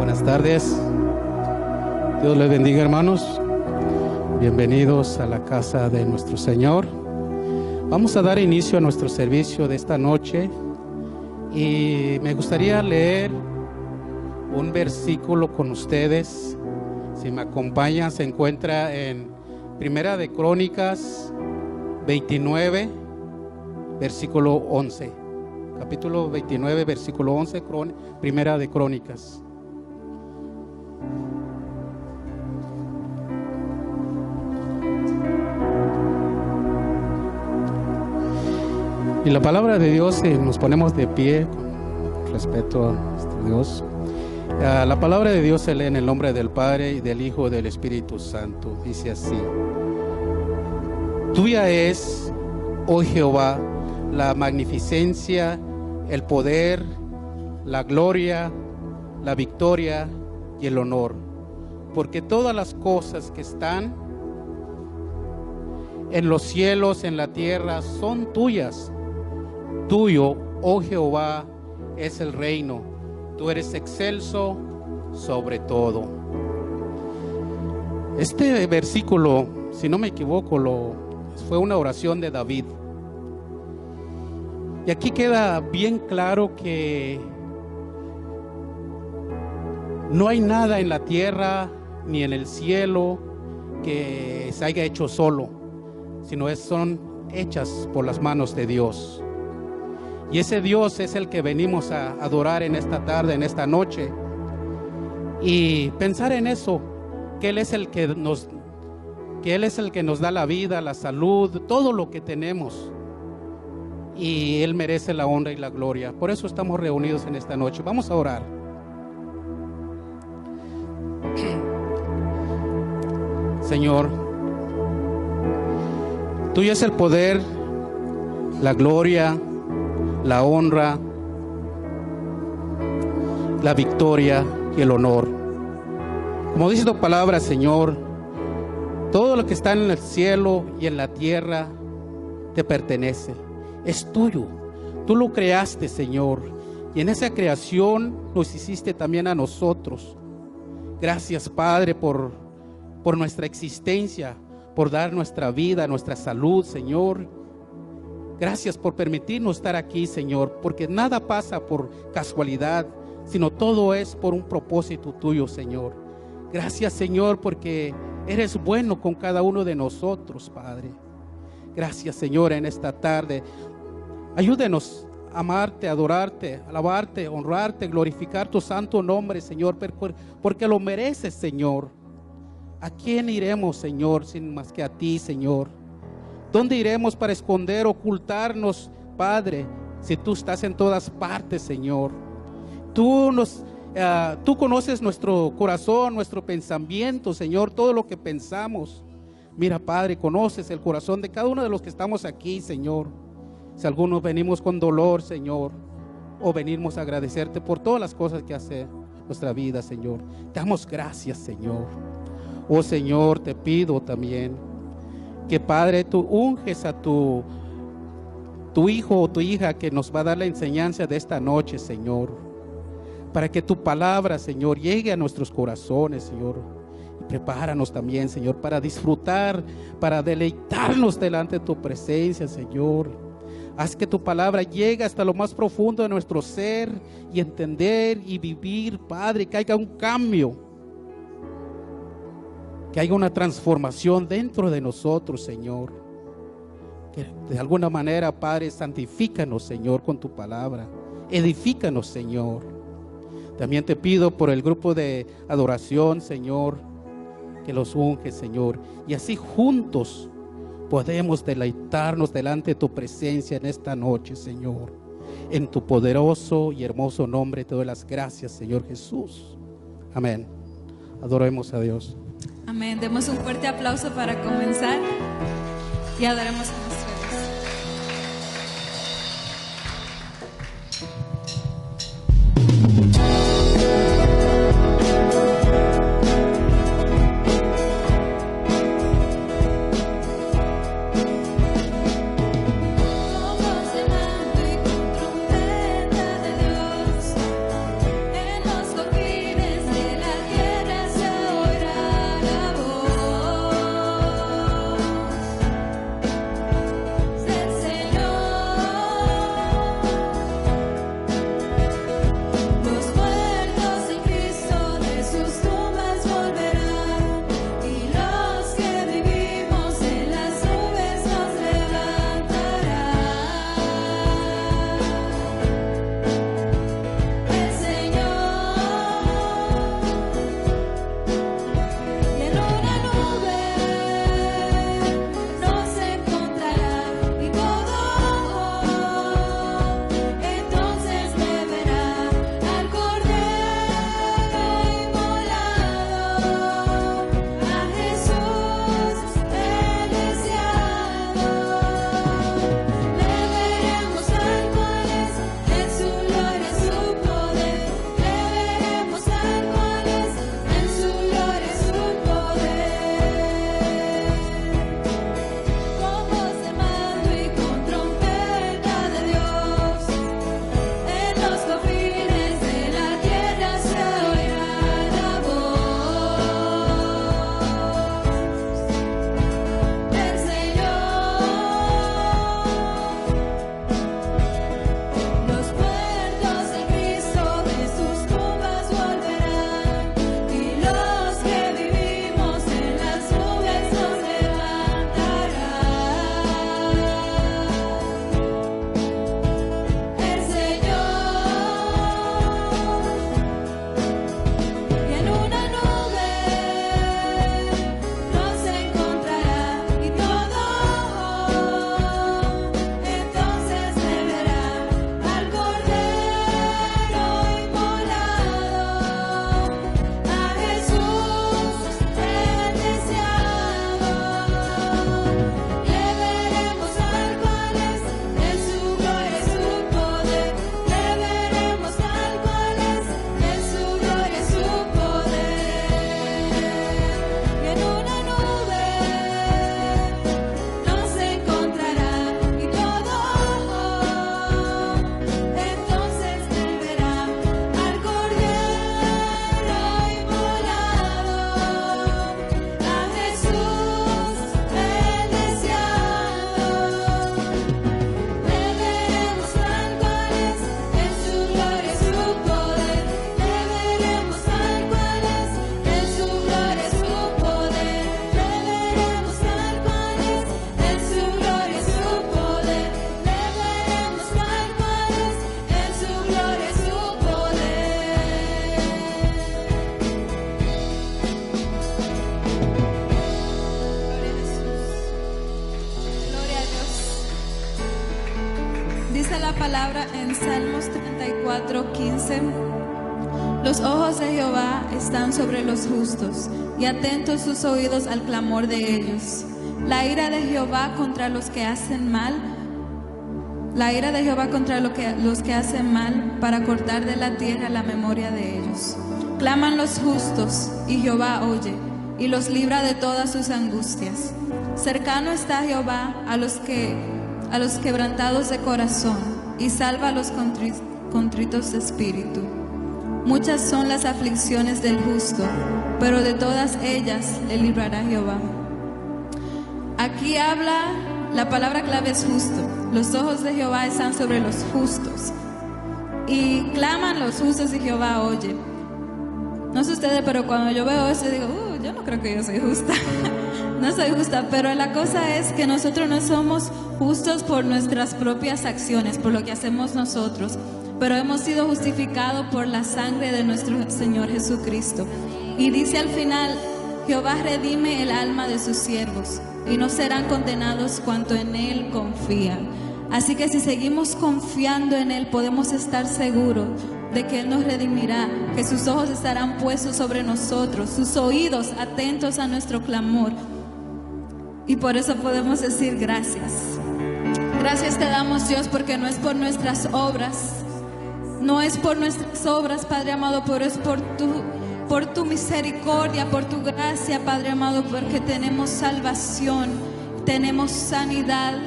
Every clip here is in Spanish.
Buenas tardes. Dios les bendiga, hermanos. Bienvenidos a la casa de nuestro Señor. Vamos a dar inicio a nuestro servicio de esta noche y me gustaría leer un versículo con ustedes. Si me acompañan, se encuentra en Primera de Crónicas 29, versículo 11. Capítulo 29, versículo 11, Primera de Crónicas. Y la palabra de Dios, nos ponemos de pie con respeto a nuestro Dios. La palabra de Dios se lee en el nombre del Padre y del Hijo y del Espíritu Santo. Dice así: Tuya es, oh Jehová, la magnificencia, el poder, la gloria, la victoria y el honor, porque todas las cosas que están en los cielos, en la tierra, son tuyas. Tuyo, oh Jehová, es el reino. Tú eres excelso sobre todo. Este versículo, si no me equivoco, fue una oración de David. Y aquí queda bien claro que no hay nada en la tierra ni en el cielo que se haya hecho solo, sino son hechas por las manos de Dios. Y ese Dios es el que venimos a adorar en esta tarde, en esta noche. Y pensar en eso, que Él es el que nos da la vida, la salud, todo lo que tenemos. Y Él merece la honra y la gloria. Por eso estamos reunidos en esta noche. Vamos a orar. Señor, tuyo es el poder, la gloria, la honra, la victoria y el honor. Como dice tu palabra, Señor, todo lo que está en el cielo y en la tierra te pertenece, es tuyo. Tú lo creaste, Señor, y en esa creación nos hiciste también a nosotros. Gracias, Padre, por nuestra existencia, por dar nuestra vida, nuestra salud, Señor. Gracias por permitirnos estar aquí, Señor, porque nada pasa por casualidad, sino todo es por un propósito tuyo, Señor. Gracias, Señor, porque eres bueno con cada uno de nosotros, Padre. Gracias, Señor, en esta tarde. Ayúdenos a amarte, adorarte, alabarte, honrarte, glorificar tu santo nombre, Señor, porque lo mereces, Señor. ¿A quién iremos, Señor, sin más que a ti, Señor? ¿Dónde iremos para esconder, ocultarnos, Padre, si tú estás en todas partes, Señor? Tú conoces nuestro corazón, nuestro pensamiento, Señor, todo lo que pensamos. Mira, Padre, conoces el corazón de cada uno de los que estamos aquí, Señor. Si algunos venimos con dolor, Señor, o venimos a agradecerte por todas las cosas que hace nuestra vida, Señor. Te damos gracias, Señor. Oh, Señor, te pido también que, Padre, tú unges a tu hijo o tu hija que nos va a dar la enseñanza de esta noche, Señor, para que tu palabra, Señor, llegue a nuestros corazones, Señor. Y prepáranos también, Señor, para disfrutar, para deleitarnos delante de tu presencia, Señor. Haz que tu palabra llegue hasta lo más profundo de nuestro ser y entender y vivir, Padre, que haya un cambio, que haya una transformación dentro de nosotros, Señor. Que de alguna manera, Padre, santifícanos, Señor, con tu palabra. Edifícanos, Señor. También te pido por el grupo de adoración, Señor, que los unges, Señor. Y así juntos podemos deleitarnos delante de tu presencia en esta noche, Señor. En tu poderoso y hermoso nombre te doy las gracias, Señor Jesús. Amén. Adoremos a Dios. Amén. Demos un fuerte aplauso para comenzar y adoremos a nuestro Dios. En los confines de palabra en Salmos 34:15. Los ojos de Jehová están sobre los justos, y atentos sus oídos al clamor de ellos. La ira de Jehová contra los que hacen mal, la ira de Jehová contra los que hacen mal, para cortar de la tierra la memoria de ellos. Claman los justos, y Jehová oye, y los libra de todas sus angustias. Cercano está Jehová a los quebrantados de corazón, y salva a los contritos de espíritu. Muchas son las aflicciones del justo, pero de todas ellas le librará Jehová. Aquí habla, la palabra clave es justo. Los ojos de Jehová están sobre los justos, y claman los justos y Jehová oye. No sé ustedes, pero cuando yo veo eso digo, yo no creo que yo soy justa. No soy justa, pero la cosa es que nosotros no somos justos por nuestras propias acciones, por lo que hacemos nosotros, pero hemos sido justificados por la sangre de nuestro Señor Jesucristo. Y dice al final, Jehová redime el alma de sus siervos, y no serán condenados cuanto en Él confían. Así que si seguimos confiando en Él, podemos estar seguros de que Él nos redimirá, que sus ojos estarán puestos sobre nosotros, sus oídos atentos a nuestro clamor. Y por eso podemos decir gracias. Gracias te damos, Dios, porque no es por nuestras obras, no es por nuestras obras, Padre amado, pero es por tu misericordia, por tu gracia, Padre amado, porque tenemos salvación, tenemos sanidad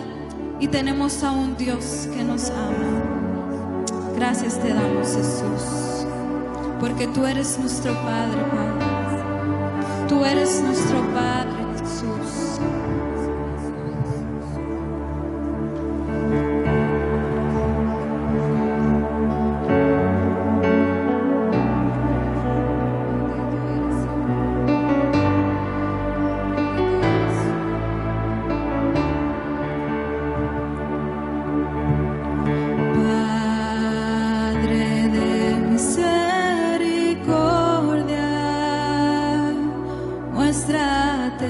y tenemos a un Dios que nos ama. Gracias te damos, Jesús, porque tú eres nuestro Padre, Padre. Tú eres nuestro Padre, Jesús. Muéstrate.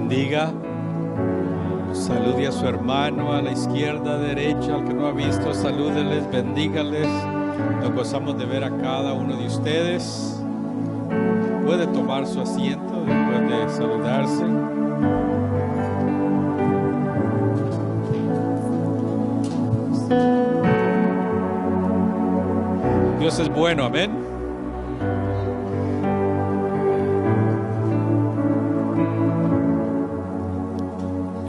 bendiga. Salude a su hermano a la izquierda, derecha, al que no ha visto, salúdeles, bendígales. Nos gozamos de ver a cada uno de ustedes. Puede tomar su asiento después de saludarse. Dios es bueno, amén.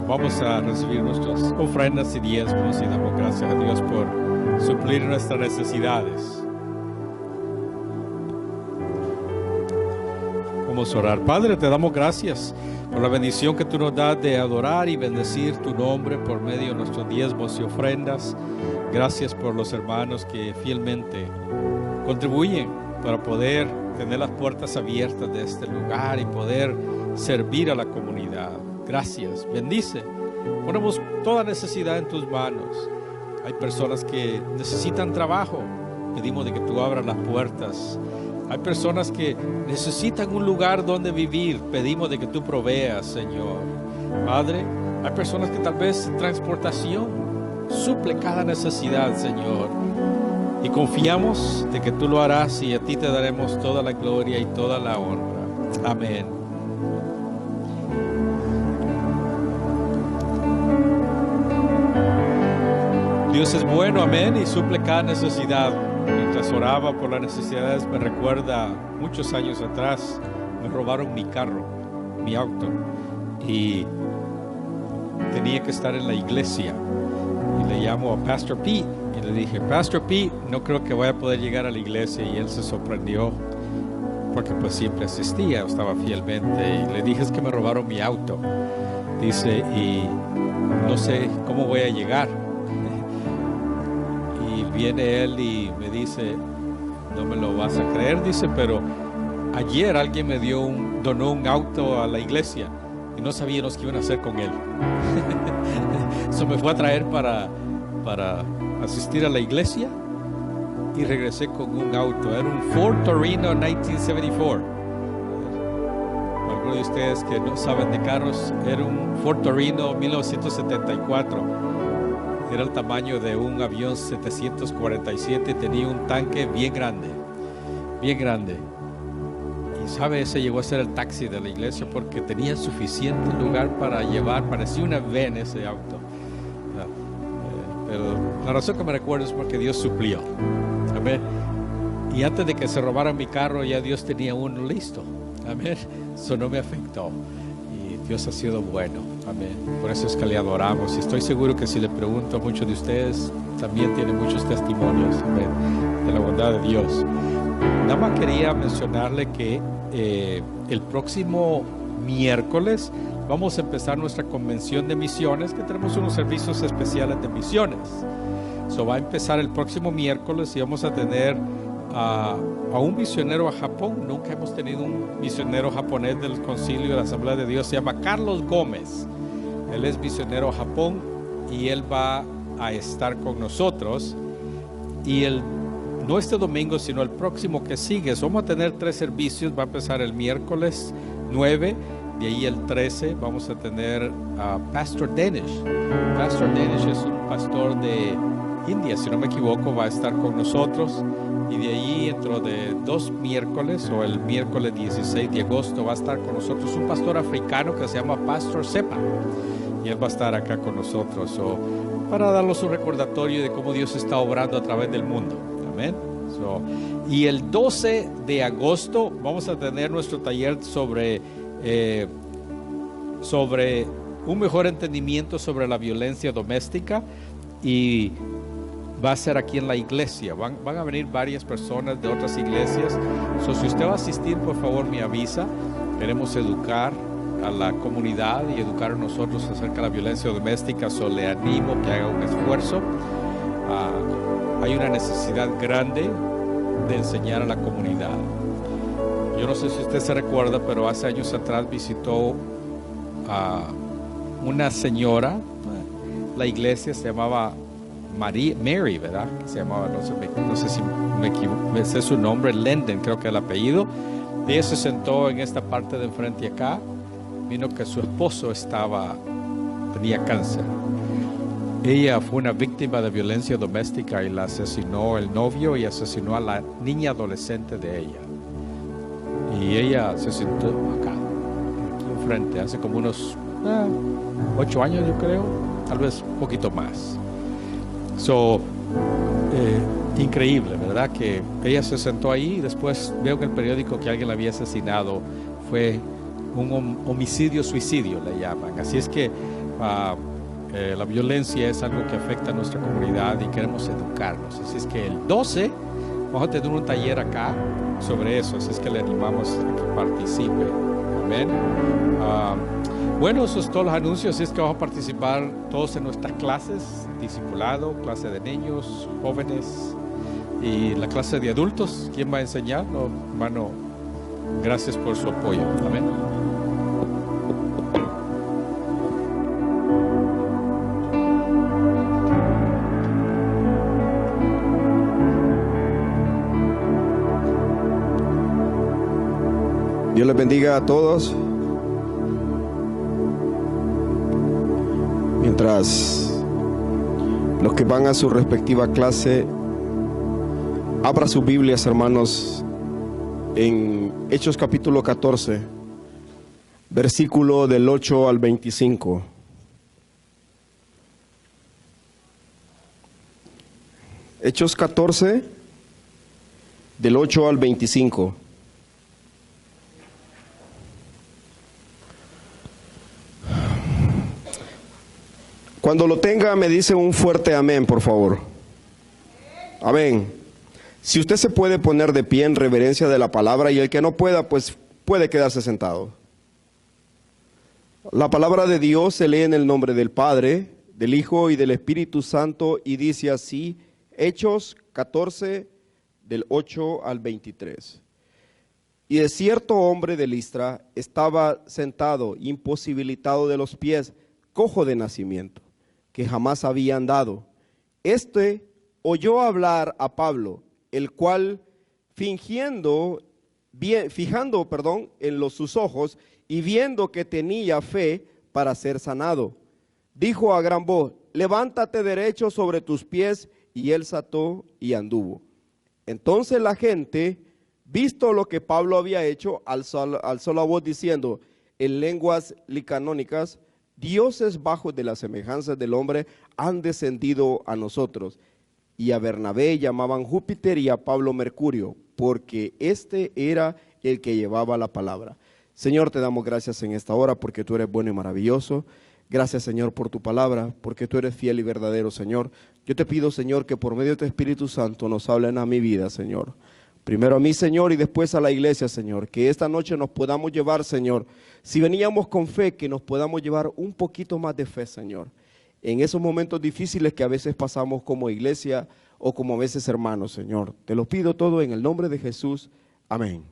Vamos a recibir nuestras ofrendas y diezmos y damos gracias a Dios por suplir nuestras necesidades. Vamos a orar. Padre, te damos gracias por la bendición que tú nos das de adorar y bendecir tu nombre por medio de nuestros diezmos y ofrendas. Gracias por los hermanos que fielmente contribuyen para poder tener las puertas abiertas de este lugar y poder servir a la comunidad. Gracias, bendice. Ponemos toda necesidad en tus manos. Hay personas que necesitan trabajo. Pedimos de que tú abras las puertas. Hay personas que necesitan un lugar donde vivir. Pedimos de que tú proveas, Señor. Padre, hay personas que tal vez transportación suple cada necesidad, Señor. Y confiamos de que tú lo harás y a ti te daremos toda la gloria y toda la honra. Amén. Dios es bueno, amén, y suple cada necesidad. Mientras oraba por las necesidades, me recuerda muchos años atrás, me robaron mi carro, mi auto, y tenía que estar en la iglesia. Y le llamo a Pastor Pete y le dije, Pastor Pete, no creo que vaya a poder llegar a la iglesia. Y él se sorprendió porque pues siempre asistía, estaba fielmente. Y le dije, es que me robaron mi auto. Dice, y no sé cómo voy a llegar. Viene él y me dice, no me lo vas a creer, dice, pero ayer alguien me donó un auto a la iglesia y no sabíamos qué iban a hacer con él. Eso me fue a traer para asistir a la iglesia y regresé con un auto. Era un Ford Torino 1974. Algunos de ustedes que no saben de carros, era un Ford Torino 1974. Era el tamaño de un avión 747, tenía un tanque bien grande, bien grande. Y sabe, ese llegó a ser el taxi de la iglesia porque tenía suficiente lugar para llevar, parecía una van ese auto. Pero la razón que me recuerdo es porque Dios suplió. Amén. Y antes de que se robaran mi carro, ya Dios tenía uno listo. Amén. Eso no me afectó. Dios ha sido bueno, amén. Por eso es que le adoramos. Y estoy seguro que si le pregunto a muchos de ustedes, también tienen muchos testimonios, amén, de la bondad de Dios. Nada más quería mencionarle que el próximo miércoles vamos a empezar nuestra convención de misiones, que tenemos unos servicios especiales de misiones. Eso va a empezar el próximo miércoles y vamos a tener a un misionero a Japón. Nunca hemos tenido un misionero japonés del concilio de la Asamblea de Dios. Se llama Carlos Gómez. Él es misionero a Japón y él va a estar con nosotros. Y no este domingo, sino el próximo que sigue. Vamos a tener 3 servicios. Va a empezar el miércoles 9. De ahí el 13 vamos a tener a Pastor Danish. Pastor Danish es un pastor de India, si no me equivoco, va a estar con nosotros. Y de allí, dentro de 2 miércoles, o el miércoles 16 de agosto, va a estar con nosotros un pastor africano que se llama Pastor Sepa. Y él va a estar acá con nosotros para darnos un recordatorio de cómo Dios está obrando a través del mundo. Amén. Y el 12 de agosto vamos a tener nuestro taller sobre un mejor entendimiento sobre la violencia doméstica. Y va a ser aquí en la iglesia. Van a venir varias personas de otras iglesias. Si usted va a asistir, por favor me avisa. Queremos educar a la comunidad y educar a nosotros acerca de la violencia doméstica. Le animo que haga un esfuerzo. Hay una necesidad grande de enseñar a la comunidad. Yo no sé si usted se recuerda, pero hace años atrás visitó a una señora. La iglesia se llamaba Mary, ¿verdad? Se llamaba, no sé si me equivoco, ese es su nombre, Lenden, creo que el apellido. Ella se sentó en esta parte de enfrente acá vino que su esposo tenía cáncer. Ella fue una víctima de violencia doméstica y la asesinó el novio y asesinó a la niña adolescente de ella. Y ella se sentó acá, aquí enfrente, hace como unos 8 años, yo creo, tal vez un poquito más. Increíble, ¿verdad? Que ella se sentó ahí y después veo en el periódico que alguien la había asesinado. Fue un homicidio-suicidio, le llaman. Así es que la violencia es algo que afecta a nuestra comunidad y queremos educarnos. Así es que el 12 vamos a tener un taller acá sobre eso. Así es que le animamos a que participe. Amén. Bueno, esos son todos los anuncios. Así es que vamos a participar todos en nuestras clases, discipulado, clase de niños, jóvenes y la clase de adultos. ¿Quién va a enseñar? No, hermano, gracias por su apoyo. Amén. Dios les bendiga a todos. Mientras los que van a su respectiva clase, abra sus Biblias, hermanos, en Hechos capítulo 14, versículo del 8 al 25. Hechos 14, del 8 al 25. Cuando lo tenga, me dice un fuerte amén, por favor. Amén. Si usted se puede poner de pie en reverencia de la palabra, y el que no pueda, pues puede quedarse sentado. La palabra de Dios se lee en el nombre del Padre, del Hijo y del Espíritu Santo, y dice así, Hechos 14, del 8 al 23. Y de cierto hombre de Listra estaba sentado, imposibilitado de los pies, cojo de nacimiento, que jamás había andado. Este oyó hablar a Pablo, el cual fijando en sus ojos y viendo que tenía fe para ser sanado, dijo a gran voz, levántate derecho sobre tus pies, y él saltó y anduvo. Entonces la gente, visto lo que Pablo había hecho, alzó la voz diciendo en lenguas licanónicas, dioses bajos de la semejanza del hombre han descendido a nosotros. Y a Bernabé llamaban Júpiter y a Pablo Mercurio, porque este era el que llevaba la palabra. Señor, te damos gracias en esta hora porque tú eres bueno y maravilloso. Gracias, Señor, por tu palabra, porque tú eres fiel y verdadero, Señor. Yo te pido, Señor, que por medio de tu Espíritu Santo nos hablen a mi vida, Señor. Primero a mí, Señor, y después a la iglesia, Señor. Que esta noche nos podamos llevar, Señor. Si veníamos con fe, que nos podamos llevar un poquito más de fe, Señor. En esos momentos difíciles que a veces pasamos como iglesia o como a veces hermanos, Señor. Te lo pido todo en el nombre de Jesús. Amén.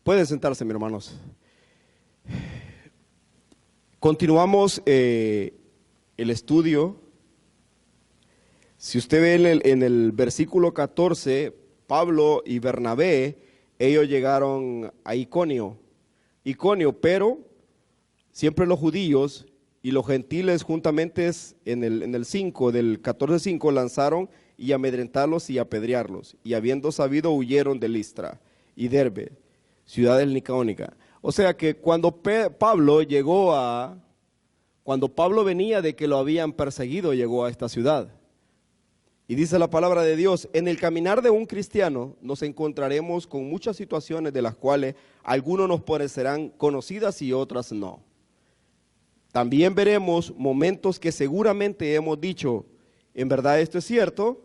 Pueden sentarse, mis hermanos. Continuamos el estudio. Si usted ve en el versículo 14, Pablo y Bernabé, ellos llegaron a Iconio, pero siempre los judíos y los gentiles juntamente en el 5, del 14:5, lanzaron y amedrentarlos y apedrearlos, y habiendo sabido huyeron de Listra y Derbe, ciudades licáonicas. O sea que cuando Pablo venía de que lo habían perseguido, llegó a esta ciudad. Y dice la palabra de Dios, en el caminar de un cristiano nos encontraremos con muchas situaciones de las cuales algunos nos parecerán conocidas y otras no. También veremos momentos que seguramente hemos dicho, en verdad esto es cierto,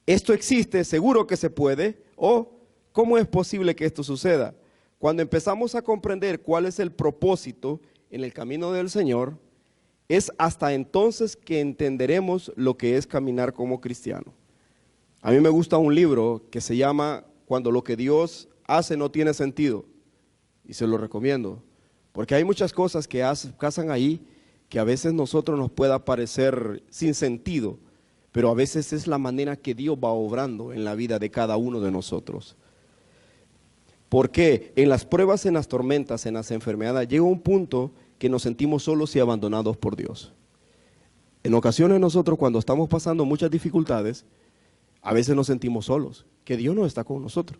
esto existe, seguro que se puede, o ¿cómo es posible que esto suceda? Cuando empezamos a comprender cuál es el propósito en el camino del Señor, es hasta entonces que entenderemos lo que es caminar como cristiano. A mí me gusta un libro que se llama Cuando lo que Dios hace no tiene sentido, y se lo recomiendo, porque hay muchas cosas que pasan ahí que a veces nosotros nos pueda parecer sin sentido, pero a veces es la manera que Dios va obrando en la vida de cada uno de nosotros. Porque en las pruebas, en las tormentas, en las enfermedades, llega un punto que nos sentimos solos y abandonados por Dios. En ocasiones nosotros, cuando estamos pasando muchas dificultades, a veces nos sentimos solos, que Dios no está con nosotros.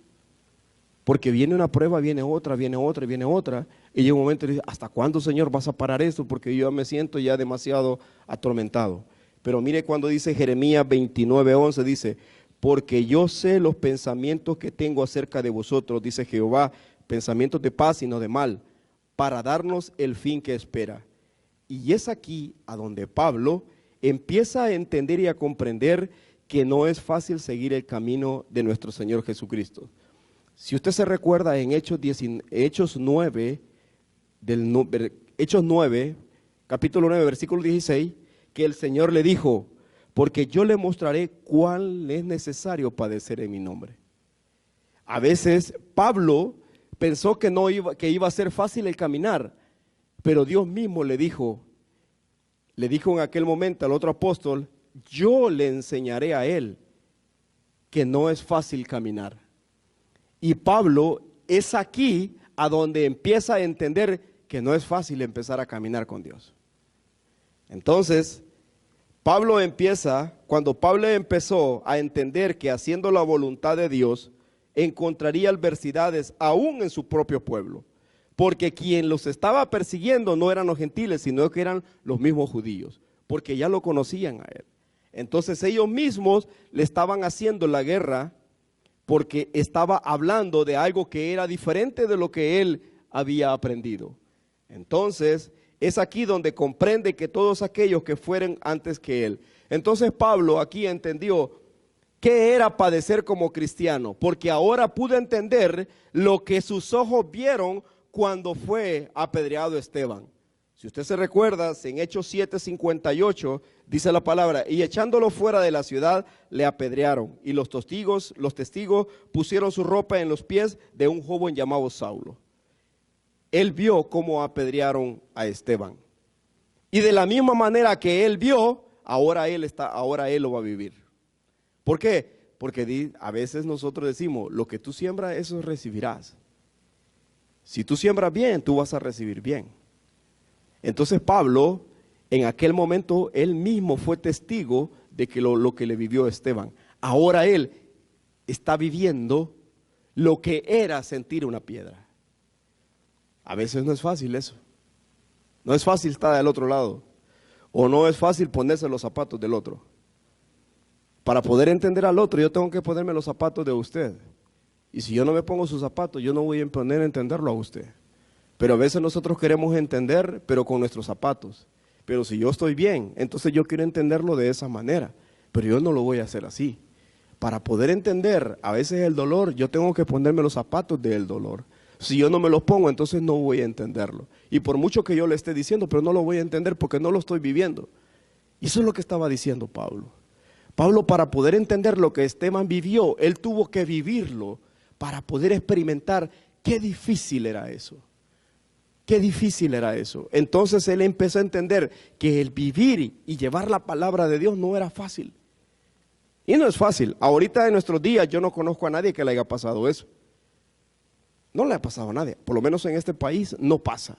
Porque viene una prueba, viene otra, viene otra, viene otra, y llega un momento y dice, ¿hasta cuándo, Señor, vas a parar esto? Porque yo me siento ya demasiado atormentado. Pero mire cuando dice Jeremías 29:11, dice, porque yo sé los pensamientos que tengo acerca de vosotros, dice Jehová, pensamientos de paz y no de mal, para darnos el fin que espera. Y es aquí a donde Pablo empieza a entender y a comprender que no es fácil seguir el camino de nuestro Señor Jesucristo. Si usted se recuerda en Hechos 9, capítulo 9, versículo 16, que el Señor le dijo, porque yo le mostraré cuál es necesario padecer en mi nombre. A veces Pablo pensó que iba a ser fácil el caminar, pero Dios mismo le dijo en aquel momento al otro apóstol, yo le enseñaré a él que no es fácil caminar. Y Pablo es aquí a donde empieza a entender que no es fácil empezar a caminar con Dios. Entonces, cuando Pablo empezó a entender que haciendo la voluntad de Dios, encontraría adversidades aún en su propio pueblo. Porque quien los estaba persiguiendo no eran los gentiles, sino que eran los mismos judíos, porque ya lo conocían a él. Entonces ellos mismos le estaban haciendo la guerra porque estaba hablando de algo que era diferente de lo que él había aprendido. Entonces es aquí donde comprende que todos aquellos que fueron antes que él. Entonces Pablo aquí entendió qué era padecer como cristiano, porque ahora pudo entender lo que sus ojos vieron cuando fue apedreado Esteban. Si usted se recuerda, en Hechos 7:58 dice la palabra, y echándolo fuera de la ciudad le apedrearon, y los testigos pusieron su ropa en los pies de un joven llamado Saulo. Él vio cómo apedrearon a Esteban. Y de la misma manera que él vio, ahora él lo va a vivir. ¿Por qué? Porque a veces nosotros decimos, lo que tú siembras, eso recibirás. Si tú siembras bien, tú vas a recibir bien. Entonces Pablo, en aquel momento, él mismo fue testigo de que lo que le vivió Esteban. Ahora él está viviendo lo que era sentir una piedra. A veces no es fácil eso. No es fácil estar del otro lado. O no es fácil ponerse los zapatos del otro. Para poder entender al otro, yo tengo que ponerme los zapatos de usted. Y si yo no me pongo sus zapatos, yo no voy a poner a entenderlo a usted. Pero a veces nosotros queremos entender, pero con nuestros zapatos. Pero si yo estoy bien, entonces yo quiero entenderlo de esa manera. Pero yo no lo voy a hacer así. Para poder entender a veces el dolor, yo tengo que ponerme los zapatos del dolor. Si yo no me los pongo, entonces no voy a entenderlo. Y por mucho que yo le esté diciendo, pero no lo voy a entender porque no lo estoy viviendo. Y eso es lo que estaba diciendo Pablo. Pablo, para poder entender lo que Esteban vivió, él tuvo que vivirlo para poder experimentar qué difícil era eso. Qué difícil era eso. Entonces él empezó a entender que el vivir y llevar la palabra de Dios no era fácil. Y no es fácil. Ahorita en nuestros días yo no conozco a nadie que le haya pasado eso. No le ha pasado a nadie. Por lo menos en este país no pasa.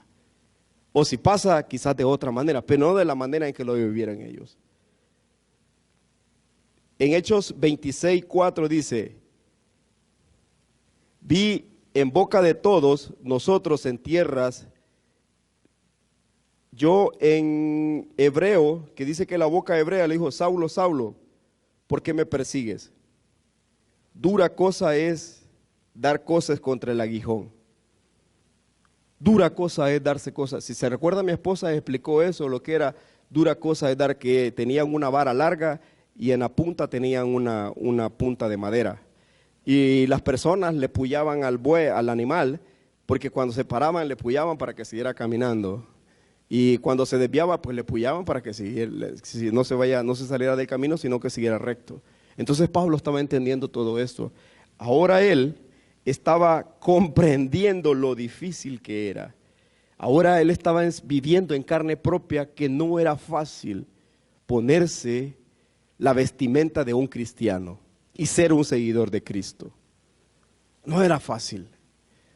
O si pasa, quizás de otra manera, pero no de la manera en que lo vivieron ellos. En Hechos 26:4 dice, vi en boca de todos nosotros en tierras, yo en hebreo, que dice que la boca hebrea le dijo, Saulo, Saulo, ¿por qué me persigues? Dura cosa es dar cosas contra el aguijón. Dura cosa es darse cosas. Si se recuerda, mi esposa explicó eso, lo que era dura cosa es dar, que tenían una vara larga y en la punta tenían una punta de madera. Y las personas le pullaban al animal, porque cuando se paraban le pullaban para que siguiera caminando. Y cuando se desviaba, pues le pullaban para que no se saliera del camino, sino que siguiera recto. Entonces Pablo estaba entendiendo todo esto. Ahora él estaba comprendiendo lo difícil que era. Ahora él estaba viviendo en carne propia que no era fácil ponerse la vestimenta de un cristiano y ser un seguidor de Cristo. No era fácil.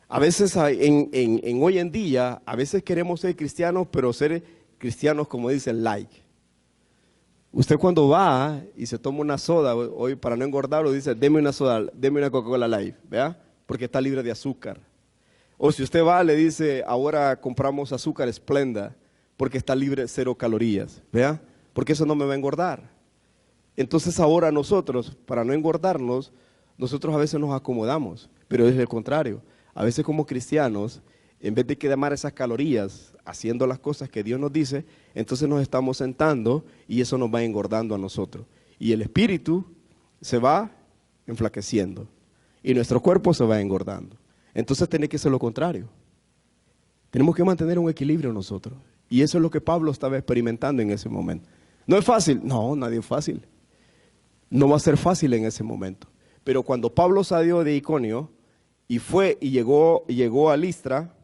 A veces hoy en día, a veces queremos ser cristianos, pero ser cristianos como dicen like. Usted cuando va y se toma una soda, hoy para no engordarlo dice, deme una soda, deme una Coca-Cola Light, ¿vea? Porque está libre de azúcar. O si usted va, le dice, ahora compramos azúcar Splenda, porque está libre de 0 calorías, ¿vea? Porque eso no me va a engordar. Entonces ahora nosotros, para no engordarnos, nosotros a veces nos acomodamos, pero es el contrario. A veces como cristianos, en vez de quemar esas calorías haciendo las cosas que Dios nos dice, entonces nos estamos sentando y eso nos va engordando a nosotros. Y el espíritu se va enflaqueciendo y nuestro cuerpo se va engordando. Entonces tiene que ser lo contrario. Tenemos que mantener un equilibrio nosotros. Y eso es lo que Pablo estaba experimentando en ese momento. ¿No es fácil? No, nadie es fácil. No va a ser fácil en ese momento. Pero cuando Pablo salió de Iconio y fue y llegó a Listra,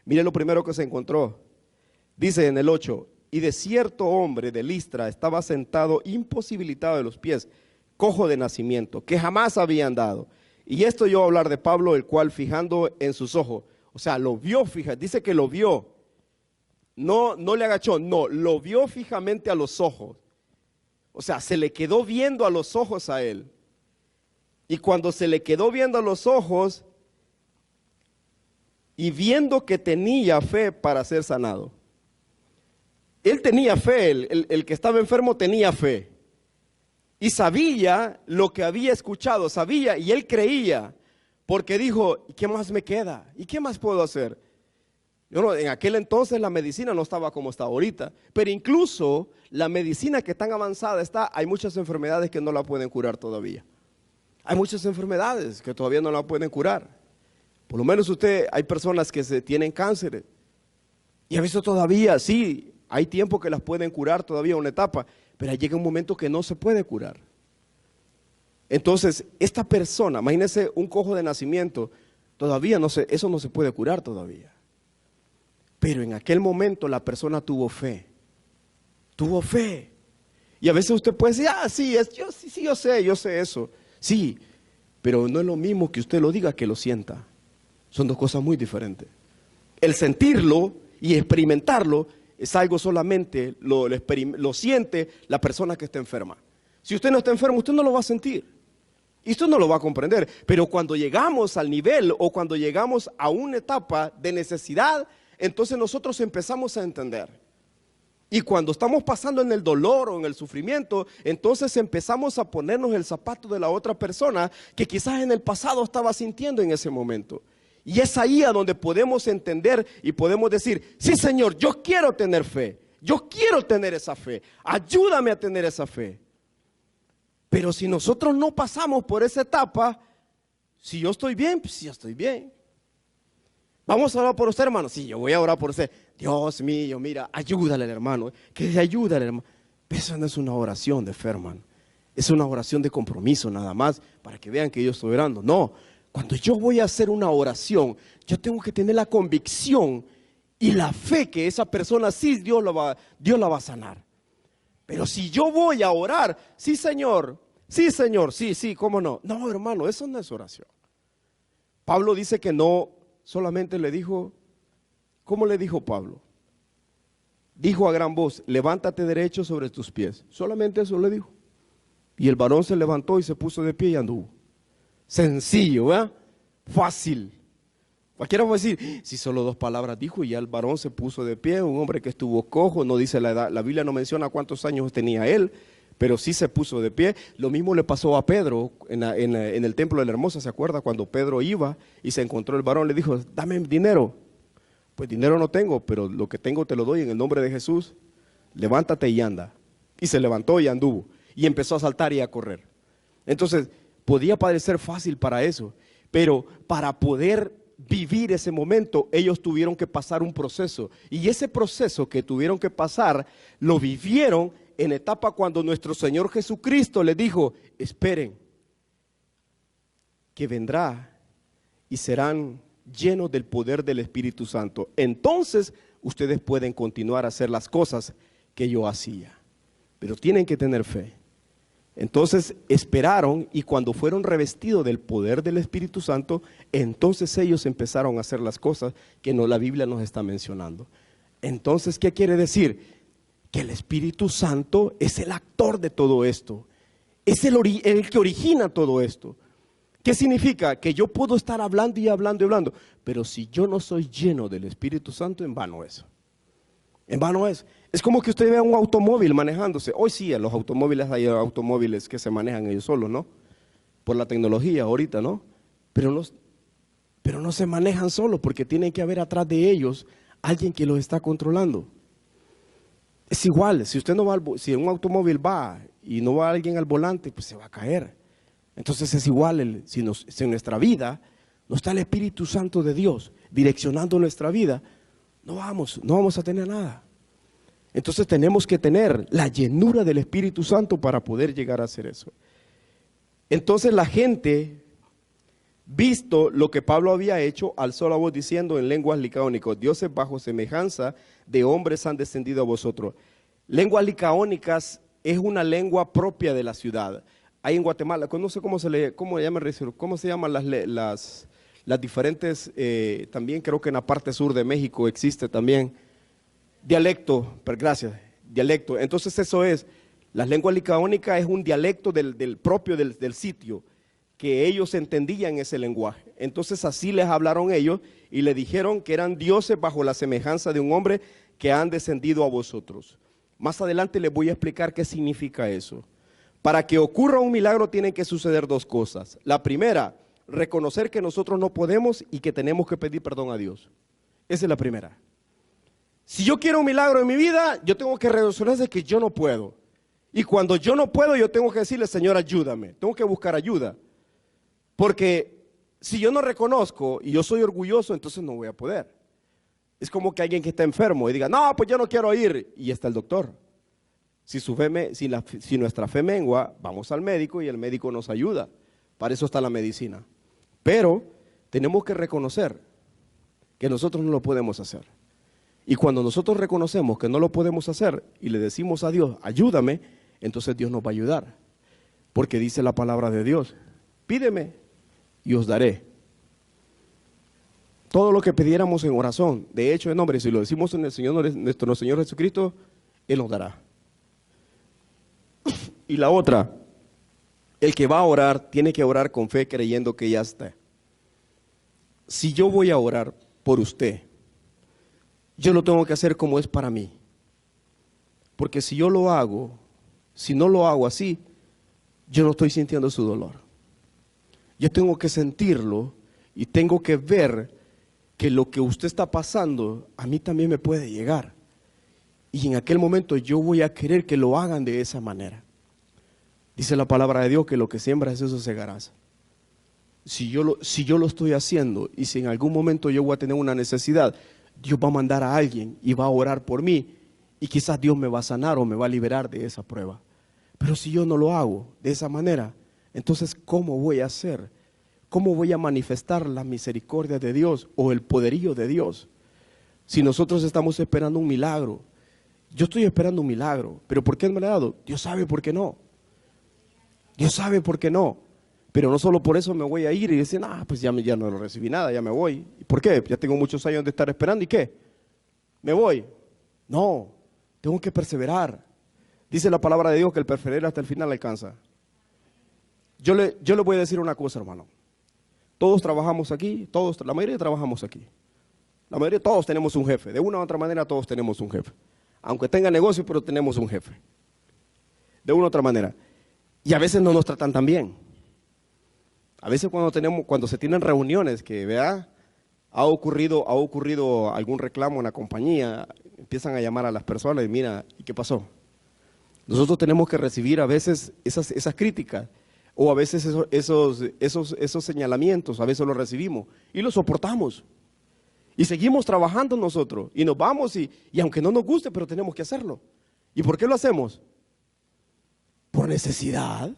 mire lo primero que se encontró. Dice en el 8, y de cierto hombre de Listra estaba sentado imposibilitado de los pies, cojo de nacimiento, que jamás había andado. Y esto yo voy a hablar de Pablo, el cual fijando en sus ojos, o sea, lo vio fija, dice que lo vio, no le agachó, no, lo vio fijamente a los ojos. O sea, se le quedó viendo a los ojos a él. Y cuando se le quedó viendo a los ojos y viendo que tenía fe para ser sanado. Él tenía fe, el que estaba enfermo tenía fe. Y sabía lo que había escuchado, sabía y él creía. Porque dijo, ¿y qué más me queda? ¿Y qué más puedo hacer? En aquel entonces la medicina no estaba como está ahorita. Pero incluso la medicina que tan avanzada está, hay muchas enfermedades que no la pueden curar todavía. Hay muchas enfermedades que todavía no la pueden curar. Por lo menos hay personas que tienen cáncer. Y a veces todavía, sí, hay tiempo que las pueden curar todavía una etapa. Pero llega un momento que no se puede curar. Entonces, esta persona, imagínense un cojo de nacimiento, todavía eso no se puede curar todavía. Pero en aquel momento la persona tuvo fe. Tuvo fe. Y a veces usted puede decir, sí, yo sé eso. Sí, pero no es lo mismo que usted lo diga que lo sienta. Son dos cosas muy diferentes. El sentirlo y experimentarlo es algo solamente, lo siente la persona que está enferma. Si usted no está enfermo, usted no lo va a sentir. Y usted no lo va a comprender. Pero cuando llegamos al nivel o cuando llegamos a una etapa de necesidad, entonces nosotros empezamos a entender. Y cuando estamos pasando en el dolor o en el sufrimiento, entonces empezamos a ponernos el zapato de la otra persona que quizás en el pasado estaba sintiendo en ese momento. Y es ahí a donde podemos entender y podemos decir, sí Señor, yo quiero tener fe, yo quiero tener esa fe, ayúdame a tener esa fe. Pero si nosotros no pasamos por esa etapa, si yo estoy bien, pues yo estoy bien. Vamos a orar por usted, hermano. Sí, yo voy a orar por usted. Dios mío, mira, ayúdale al hermano, que ayúdale al hermano. Eso no es una oración de fe, hermano. Es una oración de compromiso nada más, para que vean que yo estoy orando. No, cuando yo voy a hacer una oración, yo tengo que tener la convicción y la fe que esa persona sí Dios la va a sanar. Pero si yo voy a orar, sí Señor, sí, ¿cómo no? No, hermano, eso no es oración. Pablo dice que no, solamente le dijo, ¿cómo le dijo Pablo? Dijo a gran voz, levántate derecho sobre tus pies. Solamente eso le dijo. Y el varón se levantó y se puso de pie y anduvo. Sencillo, ¿verdad? Fácil. Cualquiera va a decir, si solo 2 palabras dijo y ya el varón se puso de pie, un hombre que estuvo cojo, no dice la edad, la Biblia no menciona cuántos años tenía él, pero sí se puso de pie. Lo mismo le pasó a Pedro en el templo de la Hermosa, ¿se acuerda? Cuando Pedro iba y se encontró el varón, le dijo, dame dinero. Pues dinero no tengo, pero lo que tengo te lo doy en el nombre de Jesús. Levántate y anda. Y se levantó y anduvo. Y empezó a saltar y a correr. Entonces, podía parecer fácil para eso, pero para poder vivir ese momento, ellos tuvieron que pasar un proceso. Y ese proceso que tuvieron que pasar, lo vivieron en etapa cuando nuestro Señor Jesucristo les dijo, esperen, que vendrá y serán llenos del poder del Espíritu Santo. Entonces, ustedes pueden continuar a hacer las cosas que yo hacía. Pero tienen que tener fe. Entonces esperaron, y cuando fueron revestidos del poder del Espíritu Santo, entonces ellos empezaron a hacer las cosas que la Biblia nos está mencionando. Entonces, ¿qué quiere decir? Que el Espíritu Santo es el actor de todo esto, es el que origina todo esto. ¿Qué significa? Que yo puedo estar hablando y hablando y hablando, pero si yo no soy lleno del Espíritu Santo, en vano es. En vano es. Es como que usted vea un automóvil manejándose. Hoy sí, en los automóviles hay automóviles que se manejan ellos solos, ¿no? Por la tecnología ahorita, ¿no? Pero no se manejan solos, porque tiene que haber atrás de ellos alguien que los está controlando. Es igual, si usted no va, si un automóvil va y no va alguien al volante, pues se va a caer. Entonces es igual, si en nuestra vida no está el Espíritu Santo de Dios direccionando nuestra vida, no vamos a tener nada. Entonces tenemos que tener la llenura del Espíritu Santo para poder llegar a hacer eso. Entonces la gente, visto lo que Pablo había hecho, alzó la voz diciendo en lenguas licaónicas: dioses bajo semejanza de hombres han descendido a vosotros. Lenguas licaónicas es una lengua propia de la ciudad. Hay en Guatemala, no sé cómo se llaman las diferentes, también creo que en la parte sur de México existe también dialecto, gracias, dialecto. Entonces eso es, las lenguas licaónicas es un dialecto del propio del sitio, que ellos entendían ese lenguaje. Entonces así les hablaron ellos y le dijeron que eran dioses bajo la semejanza de un hombre que han descendido a vosotros. Más adelante les voy a explicar qué significa eso. Para que ocurra un milagro tienen que suceder dos cosas. La primera, reconocer que nosotros no podemos y que tenemos que pedir perdón a Dios. Esa es la primera. Si yo quiero un milagro en mi vida, yo tengo que reconocer que yo no puedo. Y cuando yo no puedo, yo tengo que decirle: Señor, ayúdame. Tengo que buscar ayuda. Porque si yo no reconozco y yo soy orgulloso, entonces no voy a poder. Es como que alguien que está enfermo y diga: no, pues yo no quiero ir. Y está el doctor. Si nuestra fe mengua, vamos al médico y el médico nos ayuda. Para eso está la medicina. Pero tenemos que reconocer que nosotros no lo podemos hacer. Y cuando nosotros reconocemos que no lo podemos hacer y le decimos a Dios: ayúdame, entonces Dios nos va a ayudar. Porque dice la palabra de Dios: pídeme y os daré. Todo lo que pidiéramos en oración, de hecho, en nombre, si lo decimos en el Señor, nuestro Señor Jesucristo, Él nos dará. Y la otra, el que va a orar tiene que orar con fe, creyendo que ya está. Si yo voy a orar por usted, yo lo tengo que hacer como es para mí. Porque si yo lo hago, si no lo hago así, yo no estoy sintiendo su dolor. Yo tengo que sentirlo y tengo que ver que lo que usted está pasando a mí también me puede llegar. Y en aquel momento yo voy a querer que lo hagan de esa manera. Dice la palabra de Dios que lo que siembras, eso segarás. Si yo lo estoy haciendo y si en algún momento yo voy a tener una necesidad, Dios va a mandar a alguien y va a orar por mí y quizás Dios me va a sanar o me va a liberar de esa prueba. Pero si yo no lo hago de esa manera, entonces ¿cómo voy a hacer? ¿Cómo voy a manifestar la misericordia de Dios o el poderío de Dios? Si nosotros estamos esperando un milagro, yo estoy esperando un milagro, pero ¿por qué no me lo ha dado? Dios sabe por qué no. Dios sabe por qué no. Pero no solo por eso me voy a ir y decir: pues ya no lo recibí nada, ya me voy. ¿Y por qué? Ya tengo muchos años de estar esperando, ¿y qué? ¿Me voy? No, tengo que perseverar. Dice la palabra de Dios que el perseverar hasta el final alcanza. Yo le voy a decir una cosa, hermano. Todos trabajamos aquí, la mayoría trabajamos aquí. La mayoría, todos tenemos un jefe. De una u otra manera, todos tenemos un jefe. Aunque tenga negocio, pero tenemos un jefe. De una u otra manera. Y a veces no nos tratan tan bien. A veces cuando se tienen reuniones que, vea, ha ocurrido algún reclamo en la compañía, empiezan a llamar a las personas y mira, ¿y qué pasó? Nosotros tenemos que recibir a veces esas críticas o a veces esos señalamientos, a veces los recibimos y los soportamos. Y seguimos trabajando nosotros y nos vamos y aunque no nos guste, pero tenemos que hacerlo. ¿Y por qué lo hacemos? Por necesidad.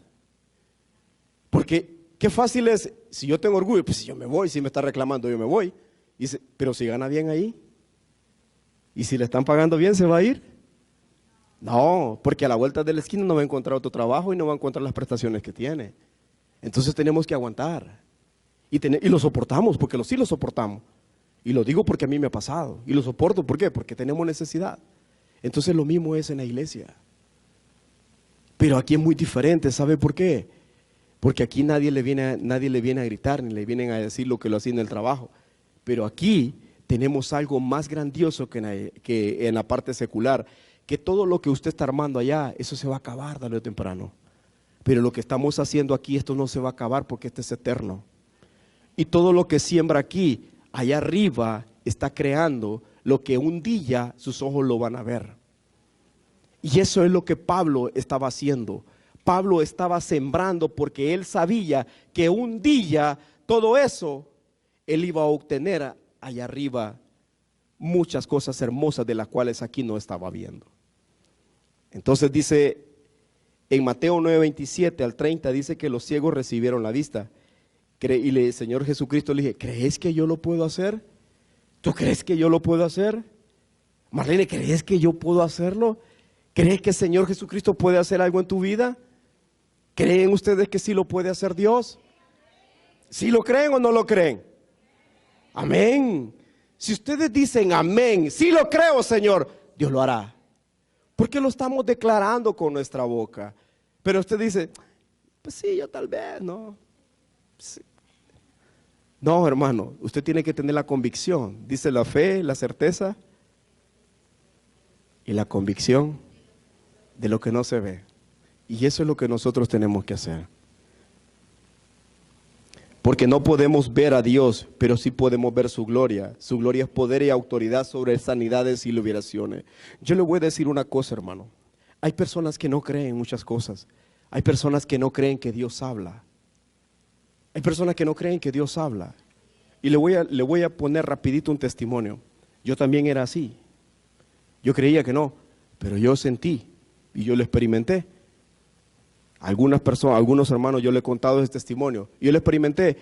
Porque qué fácil es, si yo tengo orgullo, pues si yo me voy, si me está reclamando yo me voy. Pero si gana bien ahí, y si le están pagando bien, ¿se va a ir? No, porque a la vuelta de la esquina no va a encontrar otro trabajo y no va a encontrar las prestaciones que tiene. Entonces tenemos que aguantar. Y lo soportamos, porque sí lo soportamos. Y lo digo porque a mí me ha pasado. Y lo soporto, ¿por qué? Porque tenemos necesidad. Entonces lo mismo es en la iglesia. Pero aquí es muy diferente, ¿sabe por qué? Porque aquí nadie le viene a gritar, ni le vienen a decir lo que lo hacía en el trabajo. Pero aquí tenemos algo más grandioso que en la parte secular, que todo lo que usted está armando allá, eso se va a acabar tarde o temprano. Pero lo que estamos haciendo aquí, esto no se va a acabar porque este es eterno. Y todo lo que siembra aquí, allá arriba, está creando lo que un día sus ojos lo van a ver. Y eso es lo que Pablo estaba haciendo. Pablo estaba sembrando porque él sabía que un día todo eso él iba a obtener allá arriba muchas cosas hermosas de las cuales aquí no estaba viendo. Entonces dice en Mateo 9:27 al 30, dice que los ciegos recibieron la vista. Y el Señor Jesucristo le dije, ¿crees que yo lo puedo hacer? ¿Tú crees que yo lo puedo hacer? Marlene, ¿crees que yo puedo hacerlo? ¿Crees que el Señor Jesucristo puede hacer algo en tu vida? ¿Creen ustedes que sí lo puede hacer Dios? ¿Sí lo creen o no lo creen? Amén. Si ustedes dicen amén, sí lo creo, Señor, Dios lo hará. Porque lo estamos declarando con nuestra boca. Pero usted dice, pues sí, yo tal vez, no. Sí. No, hermano, usted tiene que tener la convicción. Dice la fe, la certeza y la convicción de lo que no se ve. Y eso es lo que nosotros tenemos que hacer. Porque no podemos ver a Dios, pero sí podemos ver su gloria. Su gloria es poder y autoridad sobre sanidades y liberaciones. Yo le voy a decir una cosa, hermano. Hay personas que no creen muchas cosas. Hay personas que no creen que Dios habla. Hay personas que no creen que Dios habla. Y le voy a poner rapidito un testimonio. Yo también era así. Yo creía que no, pero yo sentí y yo lo experimenté. Algunas personas, algunos hermanos, yo le he contado ese testimonio. Yo lo experimenté,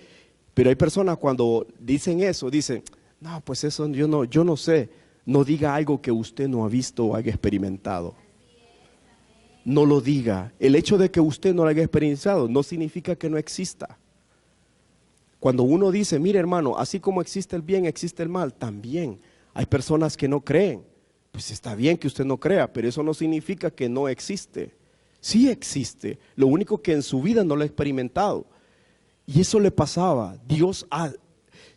pero hay personas cuando dicen eso, dicen, no, pues eso yo no sé. No diga algo que usted no ha visto o haya experimentado. No lo diga. El hecho de que usted no lo haya experimentado no significa que no exista. Cuando uno dice, mire hermano, así como existe el bien, existe el mal, también hay personas que no creen. Pues está bien que usted no crea, pero eso no significa que no existe. Sí existe, lo único que en su vida no lo ha experimentado. Y eso le pasaba.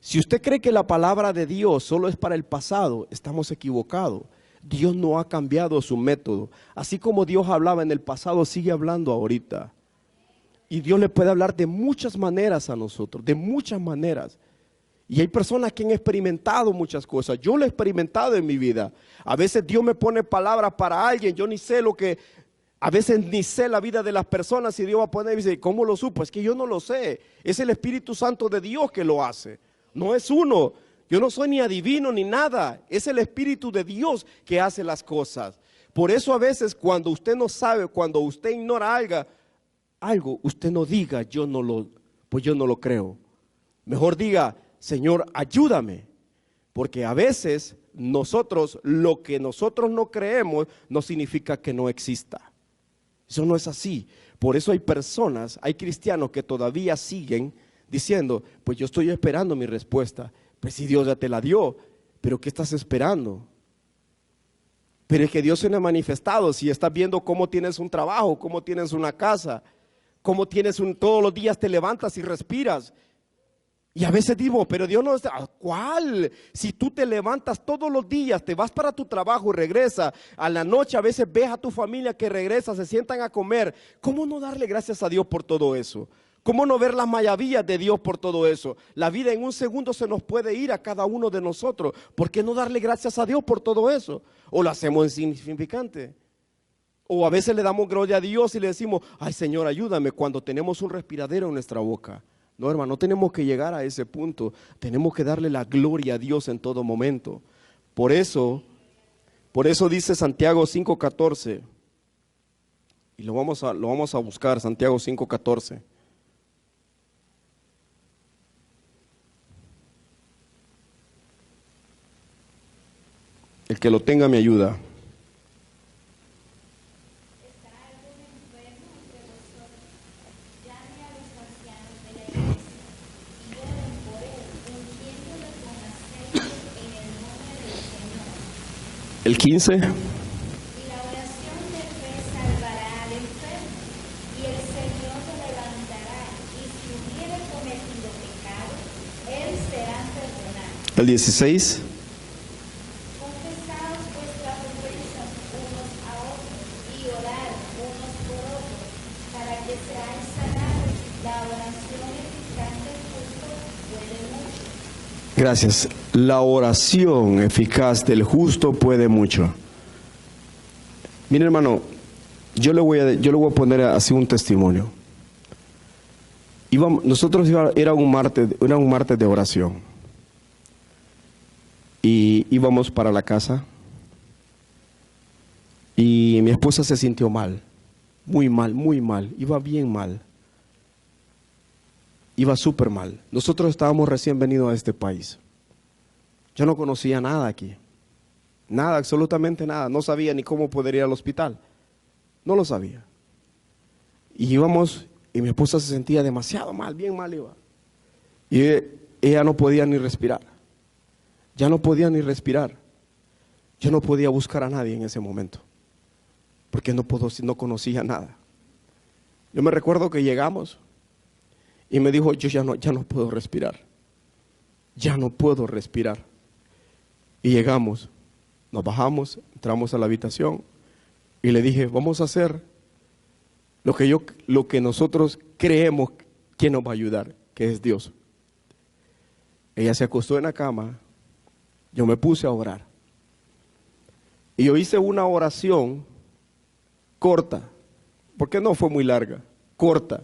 Si usted cree que la palabra de Dios solo es para el pasado, estamos equivocados. Dios no ha cambiado su método. Así como Dios hablaba en el pasado, sigue hablando ahorita. Y Dios le puede hablar de muchas maneras a nosotros, de muchas maneras. Y hay personas que han experimentado muchas cosas. Yo lo he experimentado en mi vida. A veces Dios me pone palabras para alguien, yo ni sé a veces ni sé la vida de las personas y Dios va a poner y dice, ¿cómo lo supo? Es que yo no lo sé. Es el Espíritu Santo de Dios que lo hace. No es uno. Yo no soy ni adivino ni nada. Es el Espíritu de Dios que hace las cosas. Por eso a veces cuando usted no sabe, cuando usted ignora algo, usted no diga, yo no lo creo. Mejor diga, Señor, ayúdame. Porque a veces lo que nosotros no creemos no significa que no exista. Eso no es así. Por eso hay cristianos que todavía siguen diciendo, pues yo estoy esperando mi respuesta. Pues si Dios ya te la dio, pero ¿qué estás esperando? Pero es que Dios se me ha manifestado. Si estás viendo cómo tienes un trabajo, cómo tienes una casa, cómo todos los días te levantas y respiras. Y a veces digo, pero Dios no está, ¿cuál? Si tú te levantas todos los días, te vas para tu trabajo y regresas, a la noche a veces ves a tu familia que regresa, se sientan a comer, ¿cómo no darle gracias a Dios por todo eso? ¿Cómo no ver las maravillas de Dios por todo eso? La vida en un segundo se nos puede ir a cada uno de nosotros. ¿Por qué no darle gracias a Dios por todo eso? ¿O lo hacemos insignificante? O a veces le damos gloria a Dios y le decimos, ay Señor, ayúdame, cuando tenemos un respiradero en nuestra boca. No, hermano, no tenemos que llegar a ese punto. Tenemos que darle la gloria a Dios en todo momento. Por eso dice Santiago 5:14. Y lo vamos a buscar, Santiago 5:14. El que lo tenga me ayuda. El 15. Y la oración de fe salvará al enfermo, y el Señor lo levantará, y si hubiere cometido pecado, él será perdonado. El 16. Confesaos vuestras ofensas unos a otros, y orad unos por otros, para que seáis sanados. La oración eficaz del justo puede mucho. Gracias. La oración eficaz del justo puede mucho. Mire, hermano, yo le voy a poner así un testimonio. Era un martes de oración. Y íbamos para la casa. Y mi esposa se sintió mal. Muy mal, muy mal. Iba bien mal. Iba súper mal. Nosotros estábamos recién venidos a este país. Yo no conocía nada aquí. Nada, absolutamente nada. No sabía ni cómo poder ir al hospital. No lo sabía. Y íbamos, y mi esposa se sentía demasiado mal, bien mal iba. Y ella no podía ni respirar. Ya no podía ni respirar. Yo no podía buscar a nadie en ese momento. Porque no conocía nada. Yo me recuerdo que llegamos y me dijo, yo ya no puedo respirar. Ya no puedo respirar. Y llegamos, nos bajamos, entramos a la habitación y le dije, vamos a hacer lo que nosotros creemos que nos va a ayudar, que es Dios. Ella se acostó en la cama, yo me puse a orar. Y yo hice una oración corta, porque no fue muy larga, corta.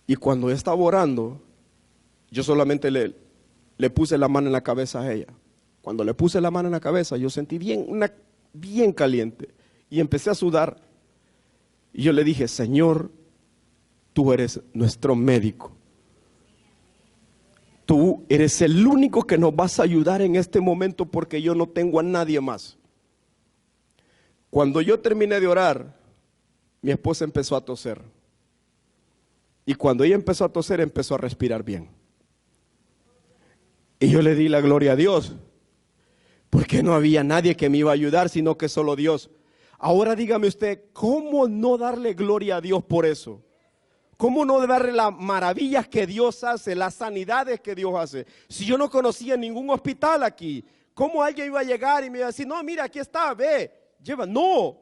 Y cuando estaba orando, yo solamente le puse la mano en la cabeza a ella. Cuando le puse la mano en la cabeza, yo sentí bien caliente y empecé a sudar. Y yo le dije, Señor, tú eres nuestro médico. Tú eres el único que nos vas a ayudar en este momento porque yo no tengo a nadie más. Cuando yo terminé de orar, mi esposa empezó a toser. Y cuando ella empezó a toser, empezó a respirar bien. Y yo le di la gloria a Dios. Porque no había nadie que me iba a ayudar, sino que solo Dios. Ahora dígame usted, ¿cómo no darle gloria a Dios por eso? ¿Cómo no darle las maravillas que Dios hace, las sanidades que Dios hace? Si yo no conocía ningún hospital aquí, ¿cómo alguien iba a llegar y me iba a decir, no, mira, aquí está, ve, lleva? No,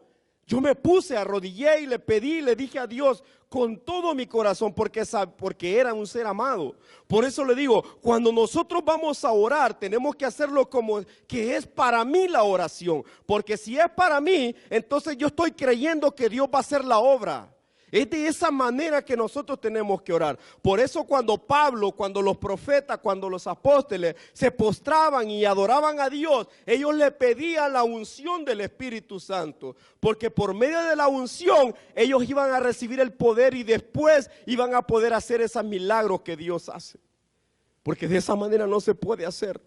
yo me puse, arrodillé y le pedí, le dije a Dios con todo mi corazón, porque era un ser amado. Por eso le digo, cuando nosotros vamos a orar, tenemos que hacerlo como que es para mí la oración. Porque si es para mí, entonces yo estoy creyendo que Dios va a hacer la obra. Es de esa manera que nosotros tenemos que orar. Por eso cuando Pablo, cuando los profetas, cuando los apóstoles se postraban y adoraban a Dios, ellos le pedían la unción del Espíritu Santo. Porque por medio de la unción ellos iban a recibir el poder y después iban a poder hacer esos milagros que Dios hace. Porque de esa manera no se puede hacer.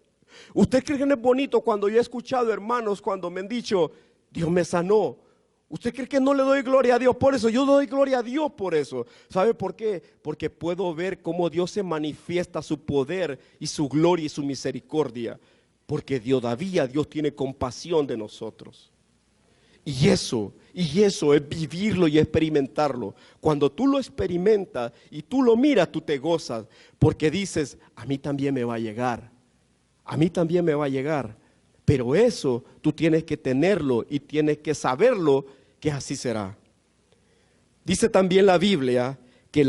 ¿Usted cree que no es bonito cuando yo he escuchado hermanos cuando me han dicho, Dios me sanó? ¿Usted cree que no le doy gloria a Dios por eso? Yo doy gloria a Dios por eso. ¿Sabe por qué? Porque puedo ver cómo Dios se manifiesta su poder y su gloria y su misericordia. Porque Dios tiene compasión de nosotros. Y eso es vivirlo y experimentarlo. Cuando tú lo experimentas y tú lo miras, tú te gozas. Porque dices, a mí también me va a llegar. A mí también me va a llegar. Pero eso tú tienes que tenerlo y tienes que saberlo que así será. Dice también la Biblia que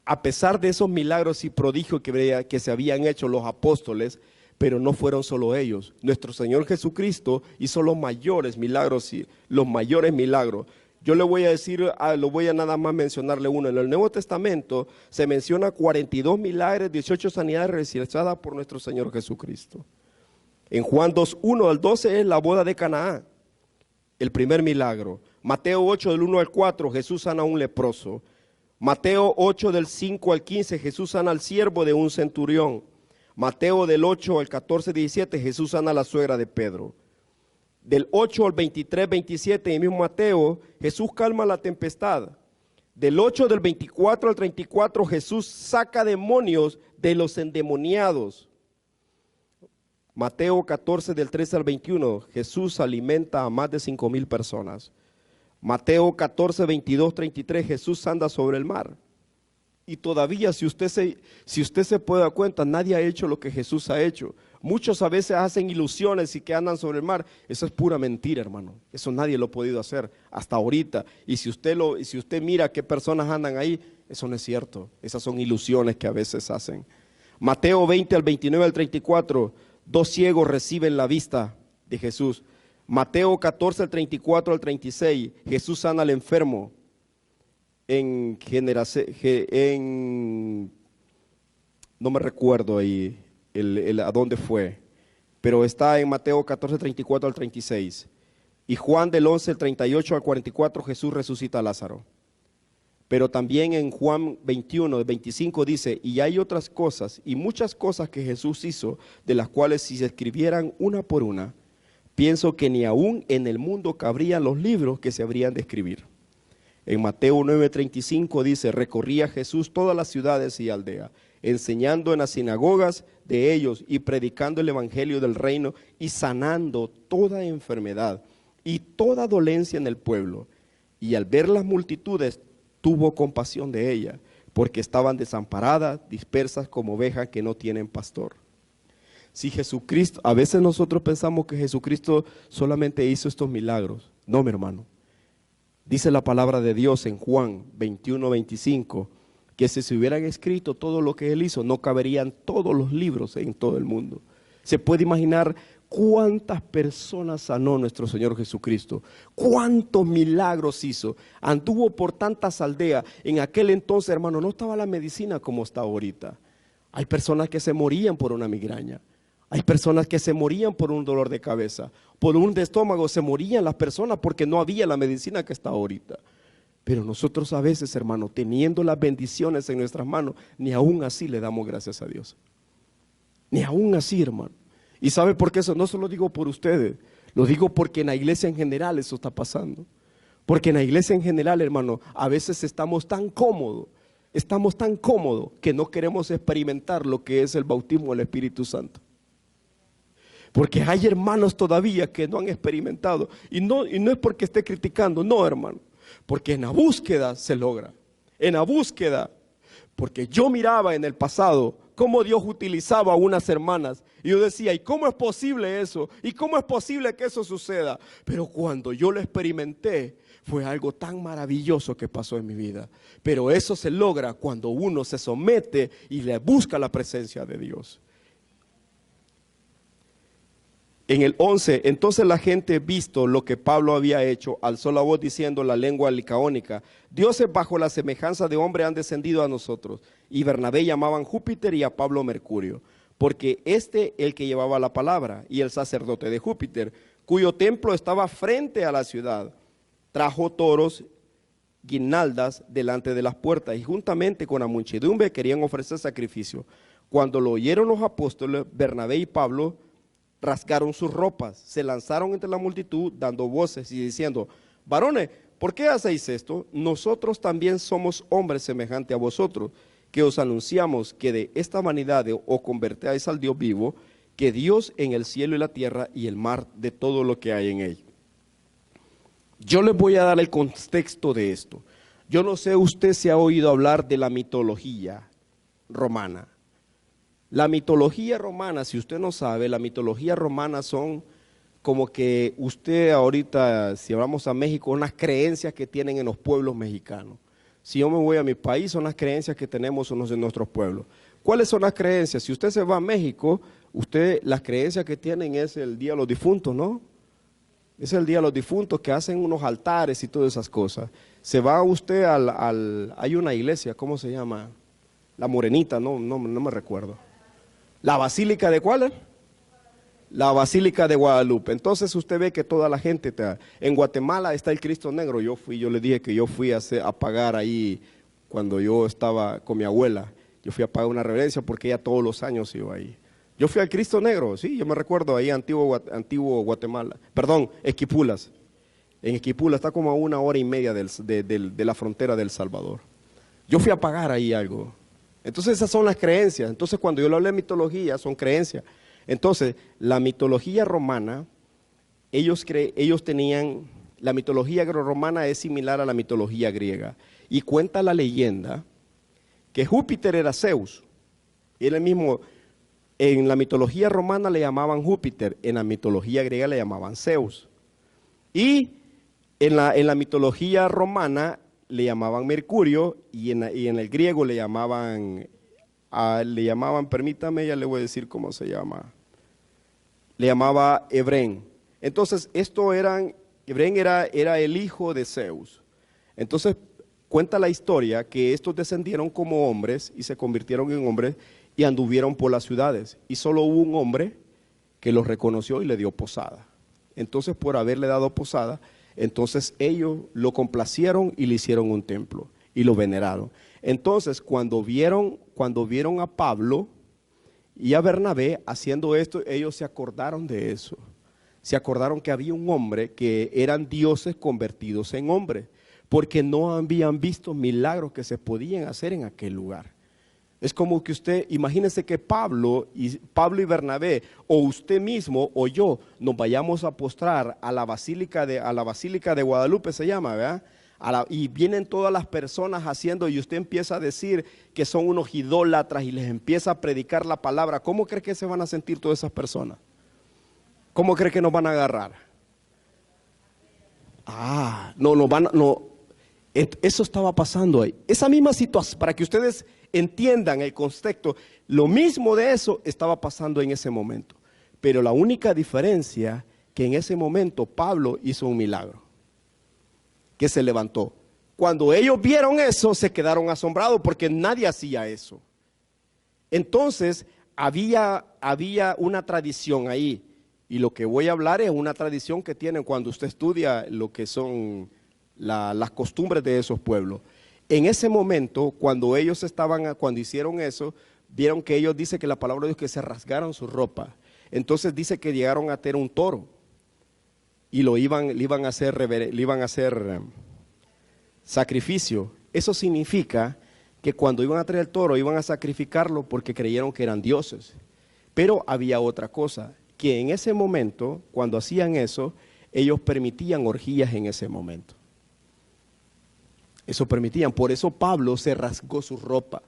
a pesar de esos milagros y prodigios que se habían hecho los apóstoles, pero no fueron solo ellos. Nuestro Señor Jesucristo hizo los mayores milagros y los mayores milagros. Yo le voy a decir, lo voy a nada más mencionarle uno. En el Nuevo Testamento se menciona 42 milagros, 18 sanidades realizadas por nuestro Señor Jesucristo. En Juan 2:1 al 12 es la boda de Canaán, el primer milagro. Mateo 8 del 1 al 4, Jesús sana a un leproso. Mateo 8 del 5 al 15, Jesús sana al siervo de un centurión. Mateo del 8 al 14, 17, Jesús sana a la suegra de Pedro. Del 8 al 23, 27, en mismo Mateo, Jesús calma la tempestad. Del 8 del 24 al 34, Jesús saca demonios de los endemoniados. Mateo 14 del 13 al 21, Jesús alimenta a más de 5,000 personas. Mateo 14, 22, 33, Jesús anda sobre el mar. Y todavía, si usted se puede dar cuenta, nadie ha hecho lo que Jesús ha hecho. Muchos a veces hacen ilusiones y que andan sobre el mar. Eso es pura mentira, hermano. Eso nadie lo ha podido hacer hasta ahorita. Y si usted mira qué personas andan ahí, eso no es cierto. Esas son ilusiones que a veces hacen. Mateo 20 al 29 al 34, 2 ciegos reciben la vista de Jesús. Mateo 14 al 34 al 36, Jesús sana al enfermo. No me recuerdo ahí a dónde fue, pero está en Mateo 14, 34 al 36. Y Juan del 11, 38 al 44, Jesús resucita a Lázaro. Pero también en Juan 21, 25 dice, y hay otras cosas y muchas cosas que Jesús hizo, de las cuales si se escribieran una por una, pienso que ni aún en el mundo cabrían los libros que se habrían de escribir. En Mateo 9:35 dice, recorría Jesús todas las ciudades y aldeas, enseñando en las sinagogas de ellos y predicando el evangelio del reino y sanando toda enfermedad y toda dolencia en el pueblo. Y al ver las multitudes, tuvo compasión de ellas, porque estaban desamparadas, dispersas como ovejas que no tienen pastor. Si Jesucristo, a veces nosotros pensamos que Jesucristo solamente hizo estos milagros. No, mi hermano. Dice la palabra de Dios en Juan 21, 25, que si se hubieran escrito todo lo que Él hizo, no caberían todos los libros en todo el mundo. Se puede imaginar cuántas personas sanó nuestro Señor Jesucristo, cuántos milagros hizo, anduvo por tantas aldeas. En aquel entonces, hermano, no estaba la medicina como está ahorita. Hay personas que se morían por una migraña. Hay personas que se morían por un dolor de cabeza, por un de estómago, se morían las personas porque no había la medicina que está ahorita. Pero nosotros a veces, hermano, teniendo las bendiciones en nuestras manos, ni aún así le damos gracias a Dios. Ni aún así, hermano. ¿Y sabe por qué eso? No se lo digo por ustedes, lo digo porque en la iglesia en general eso está pasando. Porque en la iglesia en general, hermano, a veces estamos tan cómodos que no queremos experimentar lo que es el bautismo del Espíritu Santo. Porque hay hermanos todavía que no han experimentado. Y no es porque esté criticando, no, hermano. Porque en la búsqueda se logra. En la búsqueda. Porque yo miraba en el pasado cómo Dios utilizaba a unas hermanas. Y yo decía, ¿y cómo es posible eso? ¿Y cómo es posible que eso suceda? Pero cuando yo lo experimenté, fue algo tan maravilloso que pasó en mi vida. Pero eso se logra cuando uno se somete y le busca la presencia de Dios. En el 11, entonces la gente, visto lo que Pablo había hecho, alzó la voz diciendo en la lengua licaónica, dioses bajo la semejanza de hombre han descendido a nosotros. Y Bernabé llamaban Júpiter y a Pablo Mercurio, porque el que llevaba la palabra, y el sacerdote de Júpiter, cuyo templo estaba frente a la ciudad, trajo toros, guirnaldas delante de las puertas, y juntamente con la muchedumbre querían ofrecer sacrificio. Cuando lo oyeron los apóstoles, Bernabé y Pablo rasgaron sus ropas, se lanzaron entre la multitud dando voces y diciendo, varones, ¿por qué hacéis esto? Nosotros también somos hombres semejantes a vosotros, que os anunciamos que de esta vanidad os convertáis al Dios vivo, que Dios en el cielo y la tierra y el mar de todo lo que hay en él. Yo les voy a dar el contexto de esto. Yo no sé usted si ha oído hablar de la mitología romana. La mitología romana, si usted no sabe, la mitología romana son como que usted ahorita, si vamos a México, unas creencias que tienen en los pueblos mexicanos. Si yo me voy a mi país, son las creencias que tenemos en nuestros pueblos. ¿Cuáles son las creencias? Si usted se va a México, las creencias que tienen es el Día de los Difuntos, ¿no? Es el Día de los Difuntos que hacen unos altares y todas esas cosas. Se va usted hay una iglesia, ¿cómo se llama? La Morenita, no me recuerdo. ¿La Basílica de cuál? La Basílica de Guadalupe. Entonces usted ve que toda la gente, en Guatemala está el Cristo Negro. Yo le dije que yo fui a pagar ahí cuando yo estaba con mi abuela. Yo fui a pagar una reverencia porque ella todos los años iba ahí. Yo fui al Cristo Negro, sí, yo me recuerdo ahí, antiguo Guatemala. Perdón, Esquipulas. En Esquipulas está como a 1 hora y media de la frontera de El Salvador. Yo fui a pagar ahí algo. Entonces esas son las creencias. Entonces cuando yo le hablé de mitología, son creencias. Entonces, la mitología romana, ellos tenían, la mitología grecorromana es similar a la mitología griega. Y cuenta la leyenda que Júpiter era Zeus. Era el mismo, en la mitología romana le llamaban Júpiter, en la mitología griega le llamaban Zeus. Y en la mitología romana le llamaban Mercurio y en el griego le llamaban, permítame, ya le voy a decir cómo se llama. Le llamaba Hebrén. Entonces, Hebrén era el hijo de Zeus. Entonces, cuenta la historia que estos descendieron como hombres y se convirtieron en hombres y anduvieron por las ciudades. Y solo hubo un hombre que los reconoció y le dio posada. Entonces, por haberle dado posada, entonces ellos lo complacieron y le hicieron un templo y lo veneraron. Entonces, cuando vieron a Pablo y a Bernabé haciendo esto, ellos se acordaron de eso. Se acordaron que había un hombre que eran dioses convertidos en hombres, porque no habían visto milagros que se podían hacer en aquel lugar. Es como que usted, imagínese que Pablo y Bernabé, o usted mismo o yo, nos vayamos a postrar a la Basílica de Guadalupe, se llama, ¿verdad? Y vienen todas las personas haciendo, y usted empieza a decir que son unos idólatras y les empieza a predicar la palabra. ¿Cómo cree que se van a sentir todas esas personas? ¿Cómo cree que nos van a agarrar? Eso estaba pasando ahí. Esa misma situación, para que ustedes entiendan el contexto, lo mismo de eso estaba pasando en ese momento. Pero la única diferencia que en ese momento Pablo hizo un milagro, que se levantó. Cuando ellos vieron eso, se quedaron asombrados porque nadie hacía eso. Entonces, había una tradición ahí. Y lo que voy a hablar es una tradición que tienen cuando usted estudia lo que son las costumbres de esos pueblos. En ese momento, cuando hicieron eso, vieron que ellos, dice que la palabra de Dios, que se rasgaron su ropa. Entonces dice que llegaron a tener un toro y le iban a hacer sacrificio. Eso significa que cuando iban a traer el toro, iban a sacrificarlo porque creyeron que eran dioses. Pero había otra cosa, que en ese momento, cuando hacían eso, ellos permitían orgías en ese momento. Eso permitían, por eso Pablo se rasgó su ropa.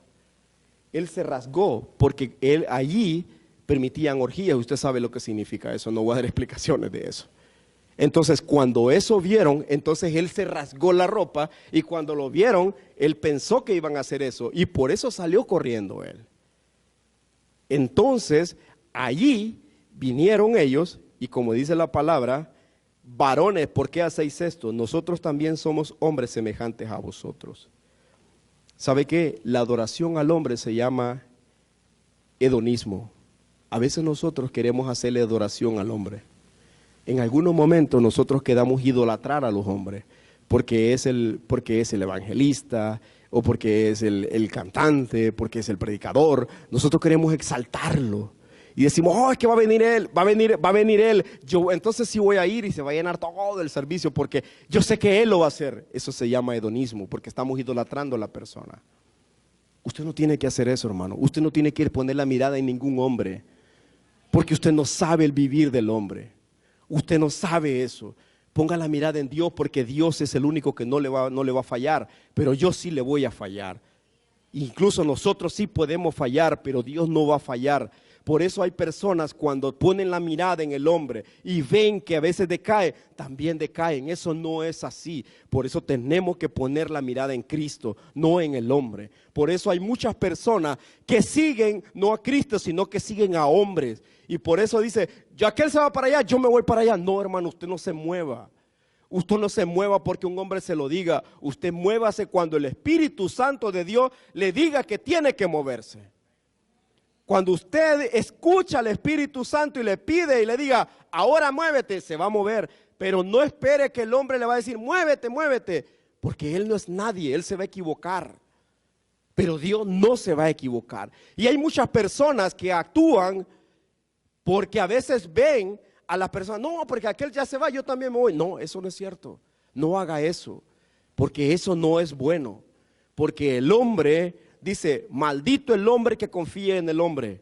Él se rasgó porque allí permitían orgías. Usted sabe lo que significa eso, no voy a dar explicaciones de eso. Entonces, cuando eso vieron, entonces él se rasgó la ropa, y cuando lo vieron, él pensó que iban a hacer eso, y por eso salió corriendo él. Entonces, allí vinieron ellos, y como dice la palabra, varones, ¿por qué hacéis esto? Nosotros también somos hombres semejantes a vosotros. ¿Sabe qué? La adoración al hombre se llama hedonismo. A veces nosotros queremos hacerle adoración al hombre. En algunos momentos nosotros queramos idolatrar a los hombres, porque es el evangelista, o porque es el cantante, porque es el predicador. Nosotros queremos exaltarlo. Y decimos, es que va a venir él. Yo entonces sí voy a ir, y se va a llenar todo el servicio porque yo sé que él lo va a hacer. Eso se llama hedonismo, porque estamos idolatrando a la persona. Usted no tiene que hacer eso, hermano. Usted no tiene que poner la mirada en ningún hombre, porque usted no sabe el vivir del hombre. Usted no sabe eso. Ponga la mirada en Dios, porque Dios es el único que no le va a fallar, pero yo sí le voy a fallar. Incluso nosotros sí podemos fallar, pero Dios no va a fallar. Por eso hay personas, cuando ponen la mirada en el hombre y ven que a veces decae, también decaen. Eso no es así. Por eso tenemos que poner la mirada en Cristo, no en el hombre. Por eso hay muchas personas que siguen no a Cristo, sino que siguen a hombres. Y por eso dice, ya aquel se va para allá, yo me voy para allá. No, hermano, usted no se mueva. Usted no se mueva porque un hombre se lo diga. Usted muévase cuando el Espíritu Santo de Dios le diga que tiene que moverse. Cuando usted escucha al Espíritu Santo y le pide y le diga, ahora muévete, se va a mover. Pero no espere que el hombre le va a decir, muévete, muévete, porque él no es nadie, él se va a equivocar. Pero Dios no se va a equivocar. Y hay muchas personas que actúan porque a veces ven a las personas, no, porque aquel ya se va, yo también me voy. No, eso no es cierto. No haga eso, porque eso no es bueno. Porque el hombre dice, maldito el hombre que confíe en el hombre.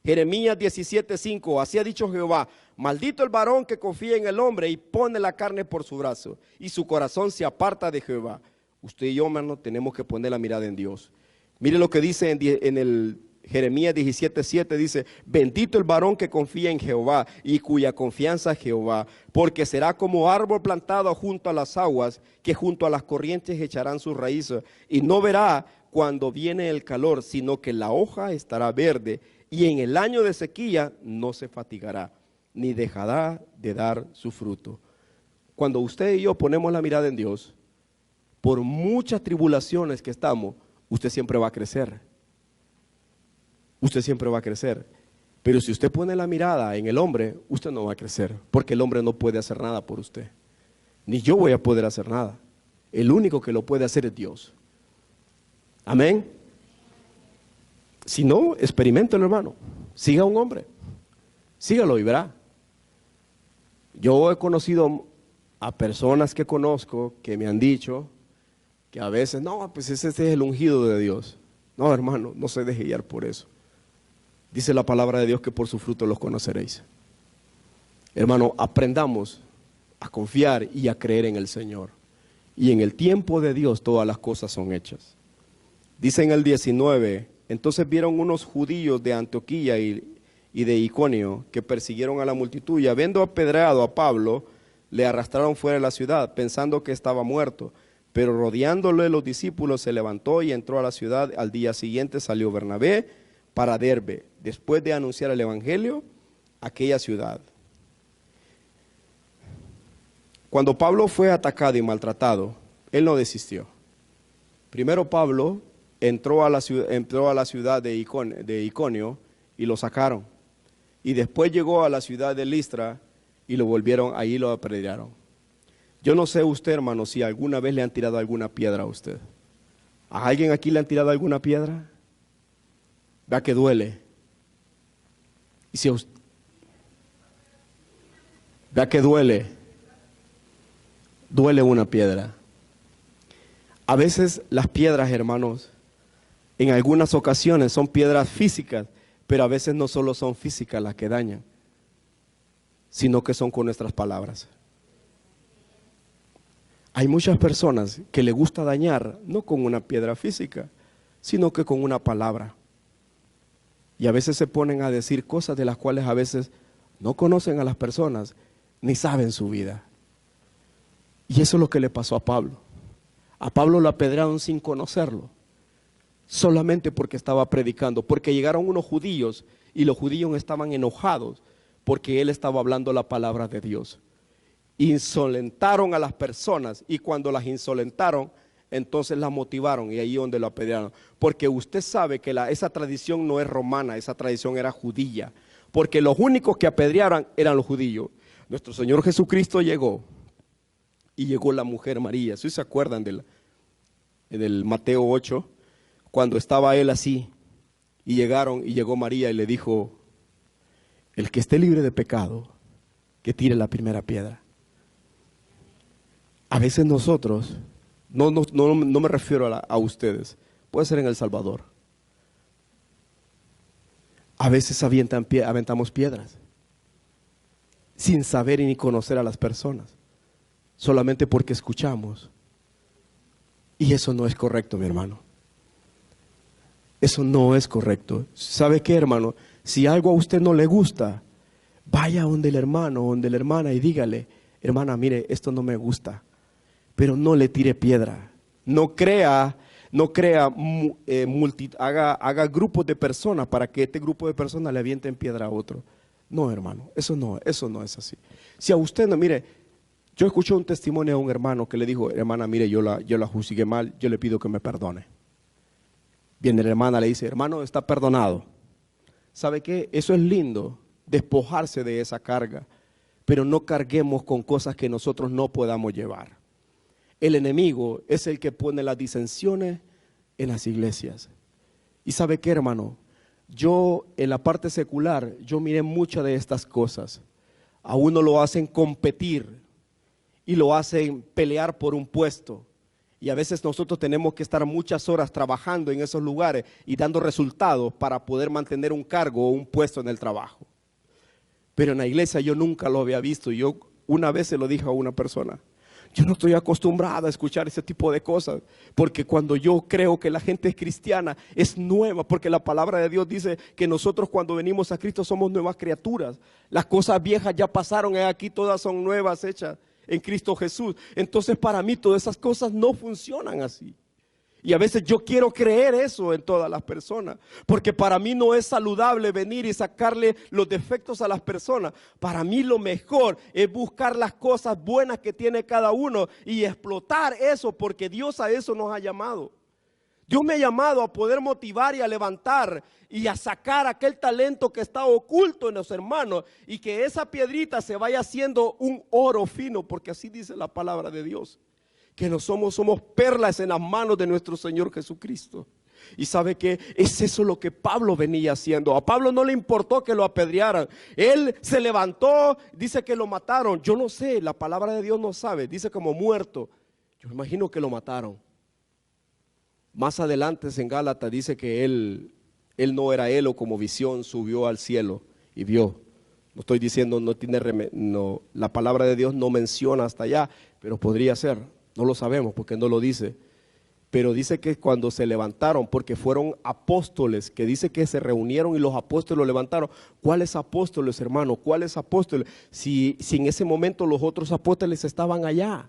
Jeremías 17:5, así ha dicho Jehová, maldito el varón que confía en el hombre y pone la carne por su brazo, y su corazón se aparta de Jehová. Usted y yo, hermano, tenemos que poner la mirada en Dios. Mire lo que dice en el Jeremías 17:7, dice, bendito el varón que confía en Jehová y cuya confianza es Jehová, porque será como árbol plantado junto a las aguas, que junto a las corrientes echarán sus raíces, y no verá cuando viene el calor, sino que la hoja estará verde, y en el año de sequía no se fatigará, ni dejará de dar su fruto. Cuando usted y yo ponemos la mirada en Dios, por muchas tribulaciones que estamos, usted siempre va a crecer. Usted siempre va a crecer. Pero si usted pone la mirada en el hombre, usted no va a crecer, porque el hombre no puede hacer nada por usted. Ni yo voy a poder hacer nada. El único que lo puede hacer es Dios. Amén. Si no, experiméntelo, hermano. Siga a un hombre. Sígalo y verá. Yo he conocido a personas que conozco que me han dicho que a veces, no, pues ese es el ungido de Dios. No, hermano, no se deje guiar por eso. Dice la palabra de Dios que por su fruto los conoceréis. Hermano, aprendamos a confiar y a creer en el Señor. Y en el tiempo de Dios todas las cosas son hechas. Dice en el 19, entonces vieron unos judíos de Antioquía y de Iconio que persiguieron a la multitud y habiendo apedreado a Pablo, le arrastraron fuera de la ciudad pensando que estaba muerto. Pero rodeándole los discípulos se levantó y entró a la ciudad. Al día siguiente salió Bernabé para Derbe, después de anunciar el evangelio a aquella ciudad. Cuando Pablo fue atacado y maltratado, él no desistió. Primero Pablo entró a la ciudad de Iconio y lo sacaron. Y después llegó a la ciudad de Listra y lo volvieron, ahí lo apedrearon. Yo no sé usted, hermano, si alguna vez le han tirado alguna piedra a usted. ¿A alguien aquí le han tirado alguna piedra? Vea que duele. Y si usted, vea que duele. Duele una piedra. A veces las piedras, hermanos, en algunas ocasiones son piedras físicas, pero a veces no solo son físicas las que dañan, sino que son con nuestras palabras. Hay muchas personas que les gusta dañar, no con una piedra física, sino que con una palabra. Y a veces se ponen a decir cosas de las cuales a veces no conocen a las personas, ni saben su vida. Y eso es lo que le pasó a Pablo. A Pablo lo apedrearon sin conocerlo, solamente porque estaba predicando, porque llegaron unos judíos y los judíos estaban enojados porque él estaba hablando la palabra de Dios. Insolentaron a las personas y cuando las insolentaron, entonces las motivaron y ahí donde lo apedrearon. Porque usted sabe que esa tradición no es romana, esa tradición era judía, porque los únicos que apedrearon eran los judíos. Nuestro Señor Jesucristo llegó y llegó la mujer María. ¿Sí se acuerdan del Mateo 8? Cuando estaba él así y llegó María y le dijo, el que esté libre de pecado, que tire la primera piedra. A veces nosotros, no me refiero a ustedes, puede ser en El Salvador. A veces aventamos piedras, sin saber ni conocer a las personas, solamente porque escuchamos. Y eso no es correcto, mi hermano. Eso no es correcto. ¿Sabe qué, hermano? Si algo a usted no le gusta, vaya donde el hermano, donde la hermana y dígale, hermana, mire, esto no me gusta. Pero no le tire piedra. Haga grupos de personas para que este grupo de personas le avienten piedra a otro. No, hermano, eso no es así. Si a usted no, mire, yo escuché un testimonio de un hermano que le dijo, hermana, mire, yo la juzgué mal, yo le pido que me perdone. Viene la hermana, le dice, hermano, está perdonado. ¿Sabe qué? Eso es lindo, despojarse de esa carga, pero no carguemos con cosas que nosotros no podamos llevar. El enemigo es el que pone las disensiones en las iglesias. ¿Y sabe qué, hermano? Yo en la parte secular, yo miré muchas de estas cosas. A uno lo hacen competir y lo hacen pelear por un puesto. Y a veces nosotros tenemos que estar muchas horas trabajando en esos lugares y dando resultados para poder mantener un cargo o un puesto en el trabajo. Pero en la iglesia yo nunca lo había visto. Yo una vez se lo dije a una persona: yo no estoy acostumbrada a escuchar ese tipo de cosas, porque cuando yo creo que la gente es cristiana, es nueva, porque la palabra de Dios dice que nosotros cuando venimos a Cristo somos nuevas criaturas. Las cosas viejas ya pasaron, aquí todas son nuevas hechas en Cristo Jesús. Entonces para mí todas esas cosas no funcionan así. Y a veces yo quiero creer eso en todas las personas, porque para mí no es saludable venir y sacarle los defectos a las personas. Para mí lo mejor es buscar las cosas buenas que tiene cada uno y explotar eso, porque Dios a eso nos ha llamado. Dios me ha llamado a poder motivar y a levantar y a sacar aquel talento que está oculto en los hermanos, y que esa piedrita se vaya haciendo un oro fino, porque así dice la palabra de Dios. Que no somos perlas en las manos de nuestro Señor Jesucristo. Y sabe que es eso lo que Pablo venía haciendo. A Pablo no le importó que lo apedrearan. Él se levantó, dice que lo mataron. Yo no sé, la palabra de Dios no sabe. Dice como muerto. Yo me imagino que lo mataron. Más adelante en Gálatas dice que él no era él, o como visión subió al cielo y vio. No estoy diciendo, no, la palabra de Dios no menciona hasta allá, pero podría ser. No lo sabemos porque no lo dice, pero dice que cuando se levantaron, porque fueron apóstoles, que dice que se reunieron y los apóstoles lo levantaron. ¿Cuáles apóstoles, hermano? ¿Cuáles apóstoles? Si en ese momento los otros apóstoles estaban allá,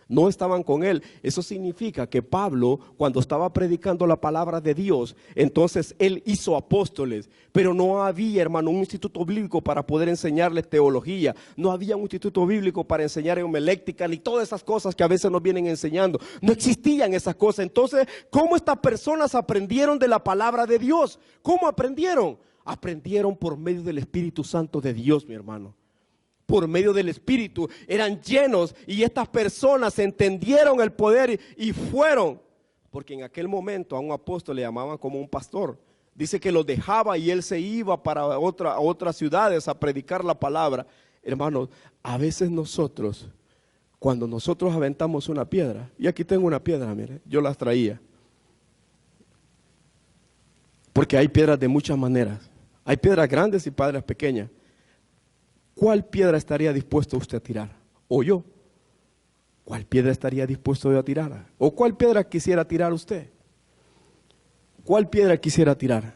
no estaban con él. Eso significa que Pablo, cuando estaba predicando la palabra de Dios, entonces él hizo apóstoles, pero no había, hermano, un instituto bíblico para poder enseñarles teología. No había un instituto bíblico para enseñar homilética ni todas esas cosas que a veces nos vienen enseñando. No existían esas cosas. Entonces, ¿cómo estas personas aprendieron de la palabra de Dios? ¿Cómo aprendieron? Aprendieron por medio del Espíritu Santo de Dios, mi hermano. Por medio del Espíritu, eran llenos, y estas personas entendieron el poder y fueron, porque en aquel momento a un apóstol le llamaban como un pastor. Dice que lo dejaba y él se iba para otras ciudades a predicar la palabra. Hermanos, a veces nosotros, cuando nosotros aventamos una piedra, y aquí tengo una piedra, mire, yo las traía, porque hay piedras de muchas maneras, hay piedras grandes y piedras pequeñas. ¿Cuál piedra estaría dispuesto usted a tirar? ¿O yo? ¿Cuál piedra estaría dispuesto yo a tirar? ¿O cuál piedra quisiera tirar usted? ¿Cuál piedra quisiera tirar?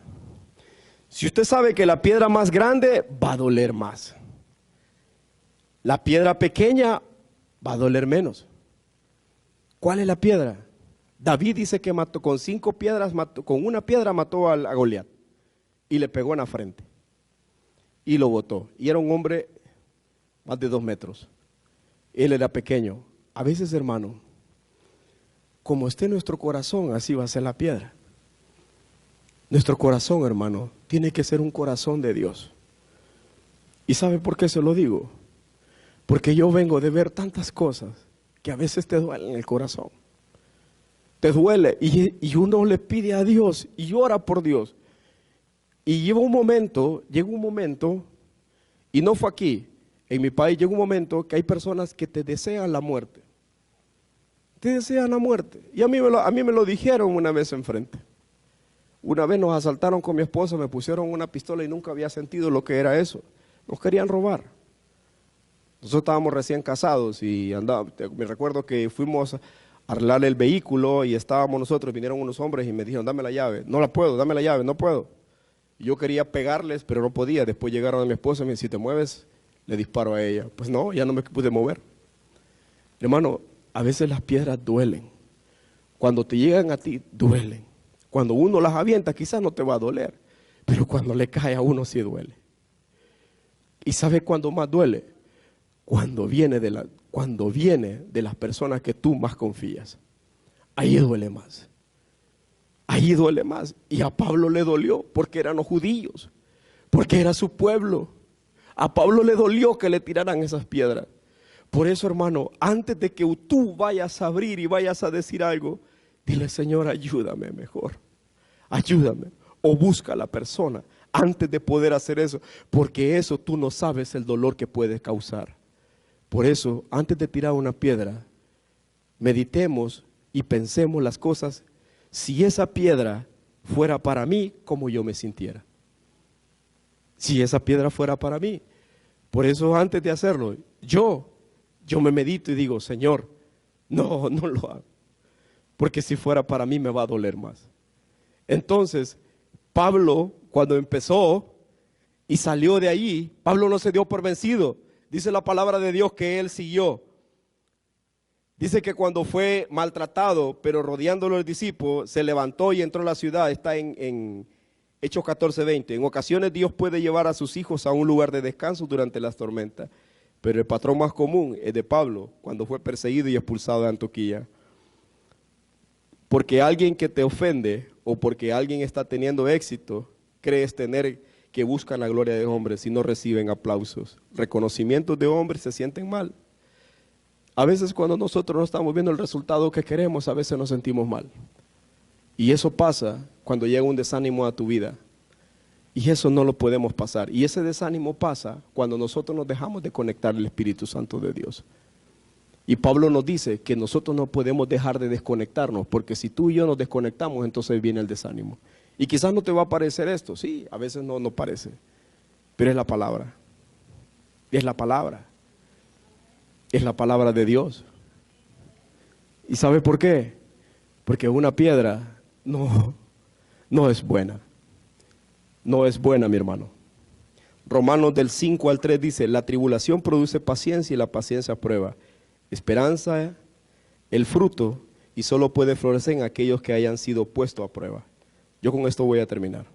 Si usted sabe que la piedra más grande va a doler más, la piedra pequeña va a doler menos. ¿Cuál es la piedra? David dice que mató con 5 piedras, con una piedra mató a Goliat y le pegó en la frente. Y lo botó. Y era un hombre más de 2 metros. Él era pequeño. A veces, hermano, como esté nuestro corazón, así va a ser la piedra. Nuestro corazón, hermano, tiene que ser un corazón de Dios. ¿Y sabe por qué se lo digo? Porque yo vengo de ver tantas cosas que a veces te duelen el corazón. Te duele y uno le pide a Dios y ora por Dios. Y llega un momento, y no fue aquí, en mi país llega un momento que hay personas que te desean la muerte. Te desean la muerte. Y a mí me lo dijeron una vez enfrente. Una vez nos asaltaron con mi esposa, me pusieron una pistola y nunca había sentido lo que era eso. Nos querían robar. Nosotros estábamos recién casados y me recuerdo que fuimos a arreglar el vehículo y estábamos nosotros, vinieron unos hombres y me dijeron, dame la llave. No la puedo, dame la llave, no puedo. Yo quería pegarles, pero no podía. Después llegaron a mi esposa y me dijeron, si te mueves, le disparo a ella. Pues no, ya no me pude mover. Hermano, a veces las piedras duelen. Cuando te llegan a ti, duelen. Cuando uno las avienta, quizás no te va a doler, pero cuando le cae a uno sí duele. ¿Y sabe cuándo más duele? Cuando viene de las personas que tú más confías. Ahí duele más. Ahí duele más. Y a Pablo le dolió porque eran los judíos, porque era su pueblo. A Pablo le dolió que le tiraran esas piedras. Por eso, hermano, antes de que tú vayas a abrir y vayas a decir algo, dile, Señor, ayúdame mejor. Ayúdame. O busca a la persona antes de poder hacer eso, porque eso tú no sabes el dolor que puede causar. Por eso, antes de tirar una piedra, meditemos y pensemos las cosas, si esa piedra fuera para mí, ¿cómo yo me sintiera? Si esa piedra fuera para mí. Por eso antes de hacerlo, yo me medito y digo, Señor, no lo hago. Porque si fuera para mí me va a doler más. Entonces, Pablo, cuando empezó y salió de allí, Pablo no se dio por vencido. Dice la palabra de Dios que él siguió. Dice que cuando fue maltratado, pero rodeándolo el discípulo, se levantó y entró a la ciudad. Está en Hechos 14:20. En ocasiones Dios puede llevar a sus hijos a un lugar de descanso durante las tormentas. Pero el patrón más común es de Pablo, cuando fue perseguido y expulsado de Antioquía. Porque alguien que te ofende o porque alguien está teniendo éxito, crees tener que buscan la gloria de hombres y no reciben aplausos. Reconocimientos de hombres se sienten mal. A veces cuando nosotros no estamos viendo el resultado que queremos, a veces nos sentimos mal. Y eso pasa cuando llega un desánimo a tu vida. Y eso no lo podemos pasar. Y ese desánimo pasa cuando nosotros nos dejamos de conectar al Espíritu Santo de Dios. Y Pablo nos dice que nosotros no podemos dejar de desconectarnos, porque si tú y yo nos desconectamos, entonces viene el desánimo. Y quizás no te va a parecer esto, sí, a veces no parece, pero es la palabra. Es la palabra. Es la palabra de Dios. ¿Y sabe por qué? Porque una piedra no es buena. No es buena, mi hermano. Romanos del 5 al 3 dice, la tribulación produce paciencia y la paciencia prueba. Esperanza, el fruto, y solo puede florecer en aquellos que hayan sido puestos a prueba. Yo con esto voy a terminar.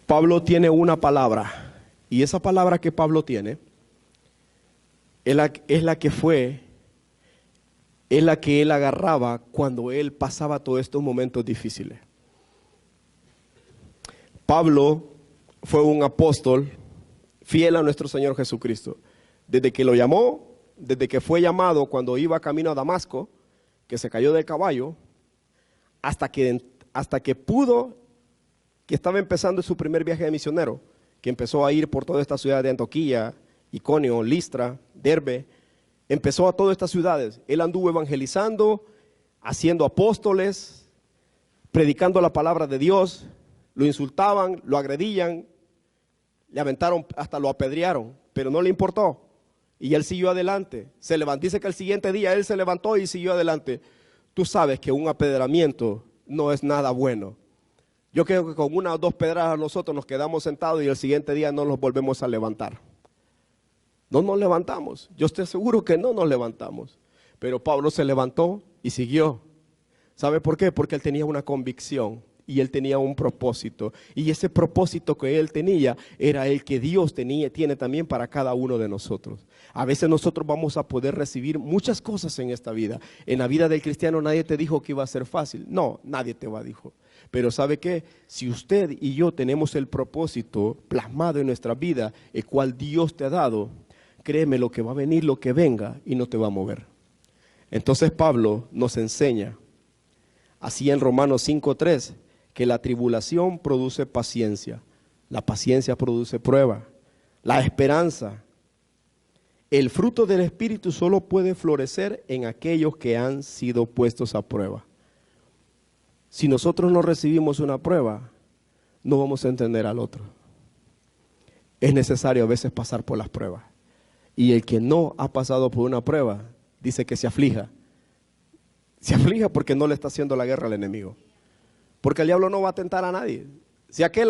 Pablo tiene una palabra, y esa palabra que Pablo tiene es la que él agarraba cuando él pasaba todos estos momentos difíciles. Pablo fue un apóstol fiel a nuestro Señor Jesucristo. Desde que lo llamó, desde que fue llamado cuando iba camino a Damasco, que se cayó del caballo, hasta que estaba empezando su primer viaje de misionero, que empezó a ir por toda esta ciudad de Antioquía, Iconio, Listra, Derbe, empezó a todas estas ciudades. Él anduvo evangelizando, haciendo apóstoles, predicando la palabra de Dios. Lo insultaban, lo agredían, le aventaron, hasta lo apedrearon, pero no le importó. Y él siguió adelante. Dice que el siguiente día él se levantó y siguió adelante. Tú sabes que un apedramiento no es nada bueno. Yo creo que con una o dos pedradas nosotros nos quedamos sentados y el siguiente día no nos volvemos a levantar. No nos levantamos. Yo estoy seguro que no nos levantamos. Pero Pablo se levantó y siguió. ¿Sabe por qué? Porque él tenía una convicción. Y él tenía un propósito, y ese propósito que él tenía era el que Dios tiene también para cada uno de nosotros. A veces nosotros vamos a poder recibir muchas cosas en esta vida. En la vida del cristiano nadie te dijo que iba a ser fácil. No, nadie te va a dijo. Pero ¿sabe qué? Si usted y yo tenemos el propósito plasmado en nuestra vida, el cual Dios te ha dado, créeme, lo que va a venir, lo que venga, y no te va a mover. Entonces Pablo nos enseña, así en Romanos 5:3, que la tribulación produce paciencia, la paciencia produce prueba, la esperanza. El fruto del Espíritu solo puede florecer en aquellos que han sido puestos a prueba. Si nosotros no recibimos una prueba, no vamos a entender al otro. Es necesario a veces pasar por las pruebas. Y el que no ha pasado por una prueba, dice que se aflija. Se aflija porque no le está haciendo la guerra al enemigo. Porque el diablo no va a tentar a nadie. Si aquel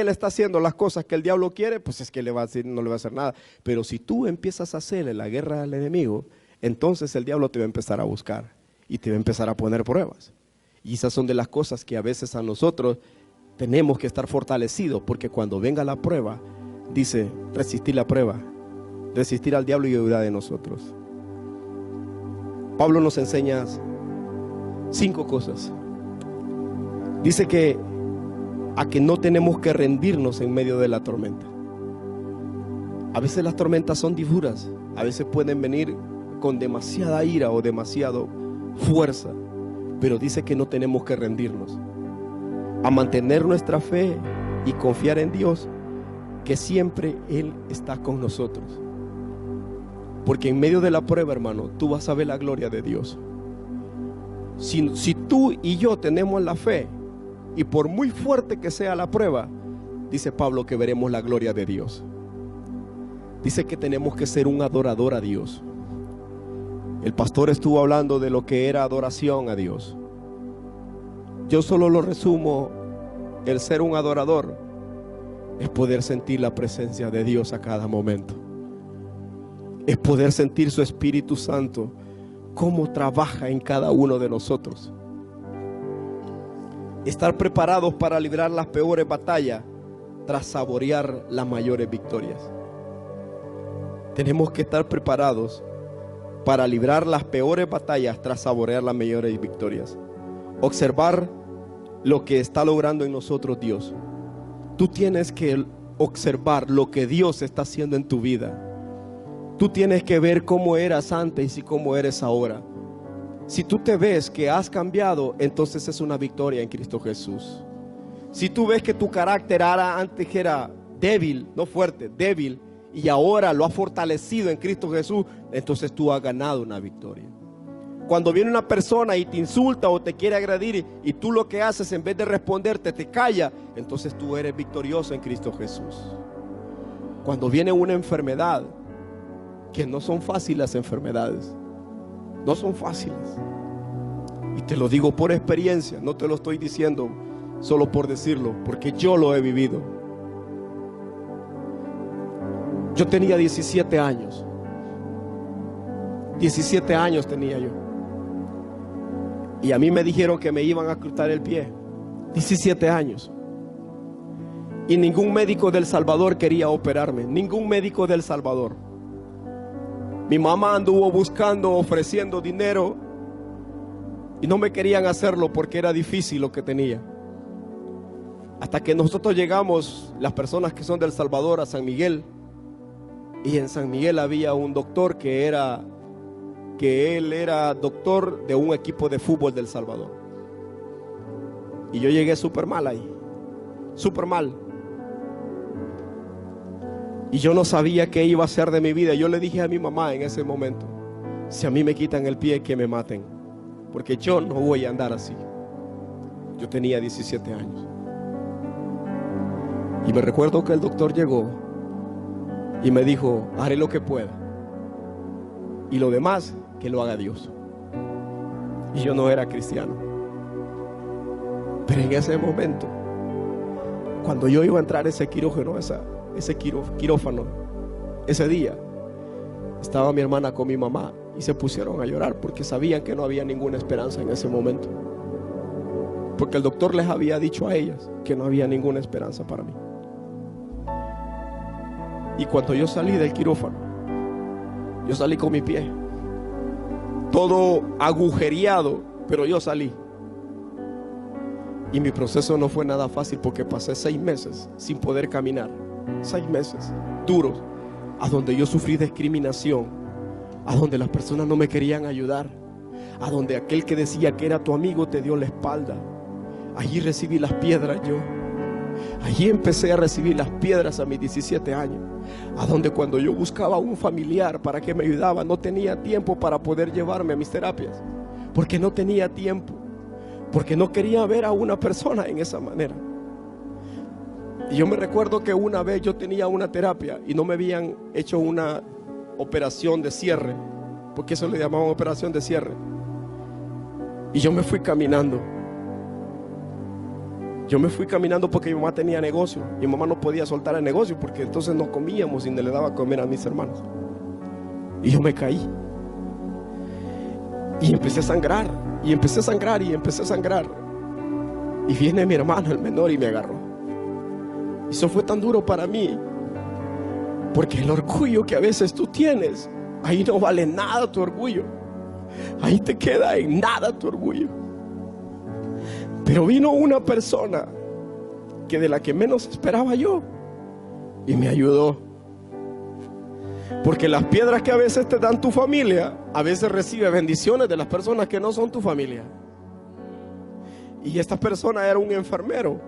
está haciendo las cosas que el diablo quiere, pues es que no le va a hacer nada. Pero si tú empiezas a hacerle la guerra al enemigo, entonces el diablo te va a empezar a buscar y te va a empezar a poner pruebas. Y esas son de las cosas que a veces a nosotros tenemos que estar fortalecidos, porque cuando venga la prueba, dice, resistir la prueba, resistir al diablo y huirá de nosotros. Pablo nos enseña 5 cosas. Dice que no tenemos que rendirnos en medio de la tormenta. A veces las tormentas son duras, a veces pueden venir con demasiada ira o demasiada fuerza, pero dice que no tenemos que rendirnos, a mantener nuestra fe y confiar en Dios, que siempre Él está con nosotros. Porque en medio de la prueba, hermano, tú vas a ver la gloria de Dios. Si tú y yo tenemos la fe, y por muy fuerte que sea la prueba, dice Pablo que veremos la gloria de Dios. Dice que tenemos que ser un adorador a Dios. El pastor estuvo hablando de lo que era adoración a Dios. Yo solo lo resumo: el ser un adorador es poder sentir la presencia de Dios a cada momento. Es poder sentir su Espíritu Santo, cómo trabaja en cada uno de nosotros. Estar preparados para librar las peores batallas tras saborear las mayores victorias. Tenemos que estar preparados para librar las peores batallas tras saborear las mayores victorias. Observar lo que está logrando en nosotros Dios. Tú tienes que observar lo que Dios está haciendo en tu vida. Tú tienes que ver cómo eras antes y cómo eres ahora. Si tú te ves que has cambiado, entonces es una victoria en Cristo Jesús. Si tú ves que tu carácter antes era débil, no fuerte, débil, y ahora lo has fortalecido en Cristo Jesús, entonces tú has ganado una victoria. Cuando viene una persona y te insulta o te quiere agredir y tú lo que haces, en vez de responderte, te calla, entonces tú eres victorioso en Cristo Jesús. Cuando viene una enfermedad, que no son fáciles las enfermedades, no son fáciles, y te lo digo por experiencia, no te lo estoy diciendo solo por decirlo, porque yo lo he vivido. Yo tenía 17 años. 17 años tenía yo. Y a mí me dijeron que me iban a cortar el pie. 17 años. Y ningún médico del Salvador quería operarme. Ningún médico del Salvador. Mi mamá anduvo buscando, ofreciendo dinero, y no me querían hacerlo porque era difícil lo que tenía. Hasta que nosotros llegamos, las personas que son del Salvador, a San Miguel. Y en San Miguel había un doctor que él era doctor de un equipo de fútbol del Salvador. Y yo llegué súper mal ahí, súper mal. Y yo no sabía qué iba a hacer de mi vida. Yo le dije a mi mamá en ese momento: si a mí me quitan el pie, que me maten, porque yo no voy a andar así. Yo tenía 17 años. Y me recuerdo que el doctor llegó y me dijo: haré lo que pueda, y lo demás que lo haga Dios. Y yo no era cristiano, pero en ese momento, cuando yo iba a entrar a ese quirófano, ese día, estaba mi hermana con mi mamá y se pusieron a llorar porque sabían que no había ninguna esperanza en ese momento, porque el doctor les había dicho a ellas que no había ninguna esperanza para mí. Y cuando yo salí del quirófano, yo salí con mi pie todo agujereado, pero yo salí. Y mi proceso no fue nada fácil, porque pasé 6 meses sin poder caminar. 6 meses duros, a donde yo sufrí discriminación, a donde las personas no me querían ayudar, a donde aquel que decía que era tu amigo te dio la espalda. Allí recibí las piedras yo. Allí empecé a recibir las piedras a mis 17 años, a donde cuando yo buscaba a un familiar para que me ayudara, no tenía tiempo para poder llevarme a mis terapias, porque no tenía tiempo, porque no quería ver a una persona en esa manera. Y yo me recuerdo que una vez yo tenía una terapia y no me habían hecho una operación de cierre, porque eso le llamaban operación de cierre, y yo me fui caminando. Yo me fui caminando porque mi mamá tenía negocio. Mi mamá no podía soltar el negocio, porque entonces no comíamos y no le daba a comer a mis hermanos. Y yo me caí. Y empecé a sangrar. Y empecé a sangrar. Y empecé a sangrar. Y viene mi hermano, el menor, y me agarró. Y eso fue tan duro para mí, porque el orgullo que a veces tú tienes, ahí no vale nada tu orgullo. Ahí te queda en nada tu orgullo. Pero vino una persona que de la que menos esperaba yo y me ayudó. Porque las piedras que a veces te dan tu familia, a veces recibe bendiciones de las personas que no son tu familia. Y esta persona era un enfermero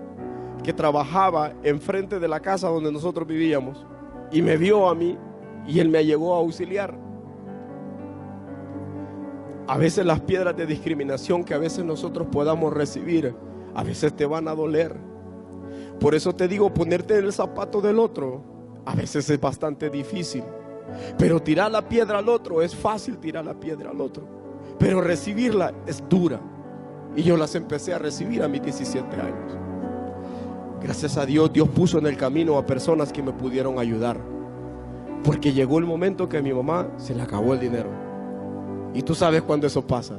que trabajaba enfrente de la casa donde nosotros vivíamos, y me vio a mí y él me llegó a auxiliar. A veces las piedras de discriminación que a veces nosotros podamos recibir, a veces te van a doler. Por eso te digo, ponerte en el zapato del otro, a veces es bastante difícil. Pero tirar la piedra al otro, es fácil tirar la piedra al otro. Pero recibirla es dura. Y yo las empecé a recibir a mis 17 años. Gracias a Dios, Dios puso en el camino a personas que me pudieron ayudar. Porque llegó el momento que a mi mamá se le acabó el dinero. Y tú sabes cuando eso pasa.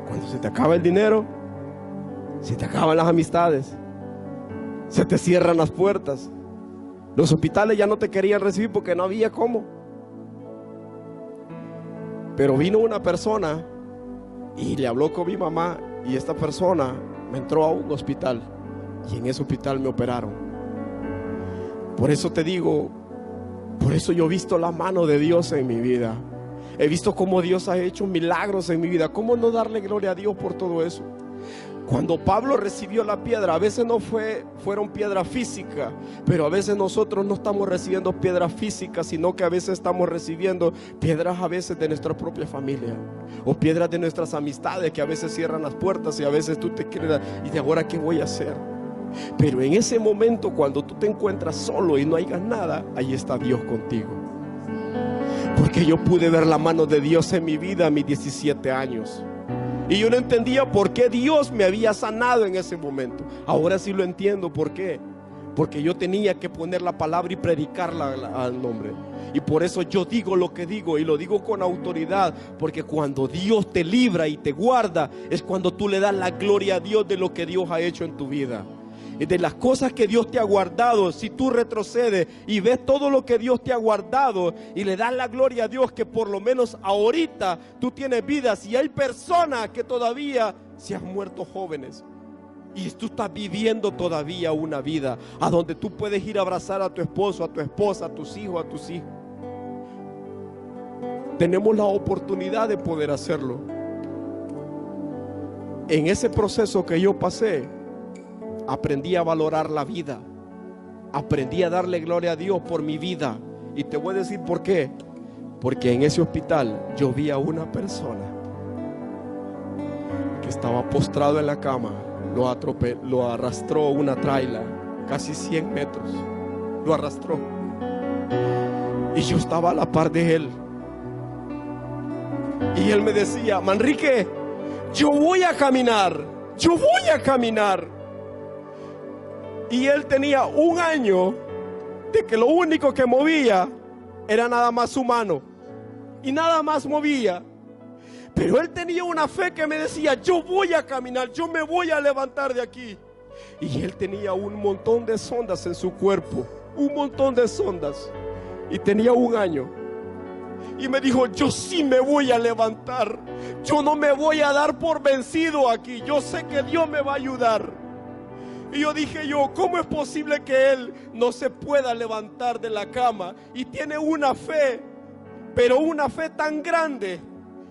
Cuando se te acaba el dinero, se te acaban las amistades, se te cierran las puertas. Los hospitales ya no te querían recibir porque no había cómo. Pero vino una persona y le habló con mi mamá, y esta persona me entró a un hospital, y en ese hospital me operaron. Por eso te digo, por eso yo he visto la mano de Dios en mi vida. He visto cómo Dios ha hecho milagros en mi vida. ¿Cómo no darle gloria a Dios por todo eso? Cuando Pablo recibió la piedra, a veces no fueron piedras físicas, pero a veces nosotros no estamos recibiendo piedras físicas, sino que a veces estamos recibiendo piedras a veces de nuestra propia familia, o piedras de nuestras amistades que a veces cierran las puertas, y a veces tú te quedas y de ahora qué voy a hacer. Pero en ese momento, cuando tú te encuentras solo y no hayas nada, ahí está Dios contigo. Porque yo pude ver la mano de Dios en mi vida a mis 17 años. Y yo no entendía por qué Dios me había sanado en ese momento. Ahora sí lo entiendo. ¿Por qué? Porque yo tenía que poner la palabra y predicarla al nombre. Y por eso yo digo lo que digo, y lo digo con autoridad. Porque cuando Dios te libra y te guarda, es cuando tú le das la gloria a Dios de lo que Dios ha hecho en tu vida. Y de las cosas que Dios te ha guardado, si tú retrocedes y ves todo lo que Dios te ha guardado y le das la gloria a Dios, que por lo menos ahorita tú tienes vida. Si hay personas que todavía se han muerto jóvenes y tú estás viviendo todavía una vida a donde tú puedes ir a abrazar a tu esposo, a tu esposa, a tus hijos, tenemos la oportunidad de poder hacerlo. En ese proceso que yo pasé, aprendí a valorar la vida. Aprendí a darle gloria a Dios por mi vida. Y te voy a decir por qué. Porque en ese hospital yo vi a una persona que estaba postrado en la cama. Lo arrastró una traila, casi 100 metros. Lo arrastró. Y yo estaba a la par de él. Y él me decía: Manrique, yo voy a caminar. Yo voy a caminar. Y él tenía 1 año de que lo único que movía era nada más su mano, y nada más movía. Pero él tenía una fe que me decía: yo voy a caminar, yo me voy a levantar de aquí. Y él tenía un montón de sondas en su cuerpo, un montón de sondas, y tenía 1 año. Y me dijo: yo sí me voy a levantar, yo no me voy a dar por vencido aquí, yo sé que Dios me va a ayudar. Y yo dije, ¿cómo es posible que él no se pueda levantar de la cama? Y tiene una fe, pero una fe tan grande,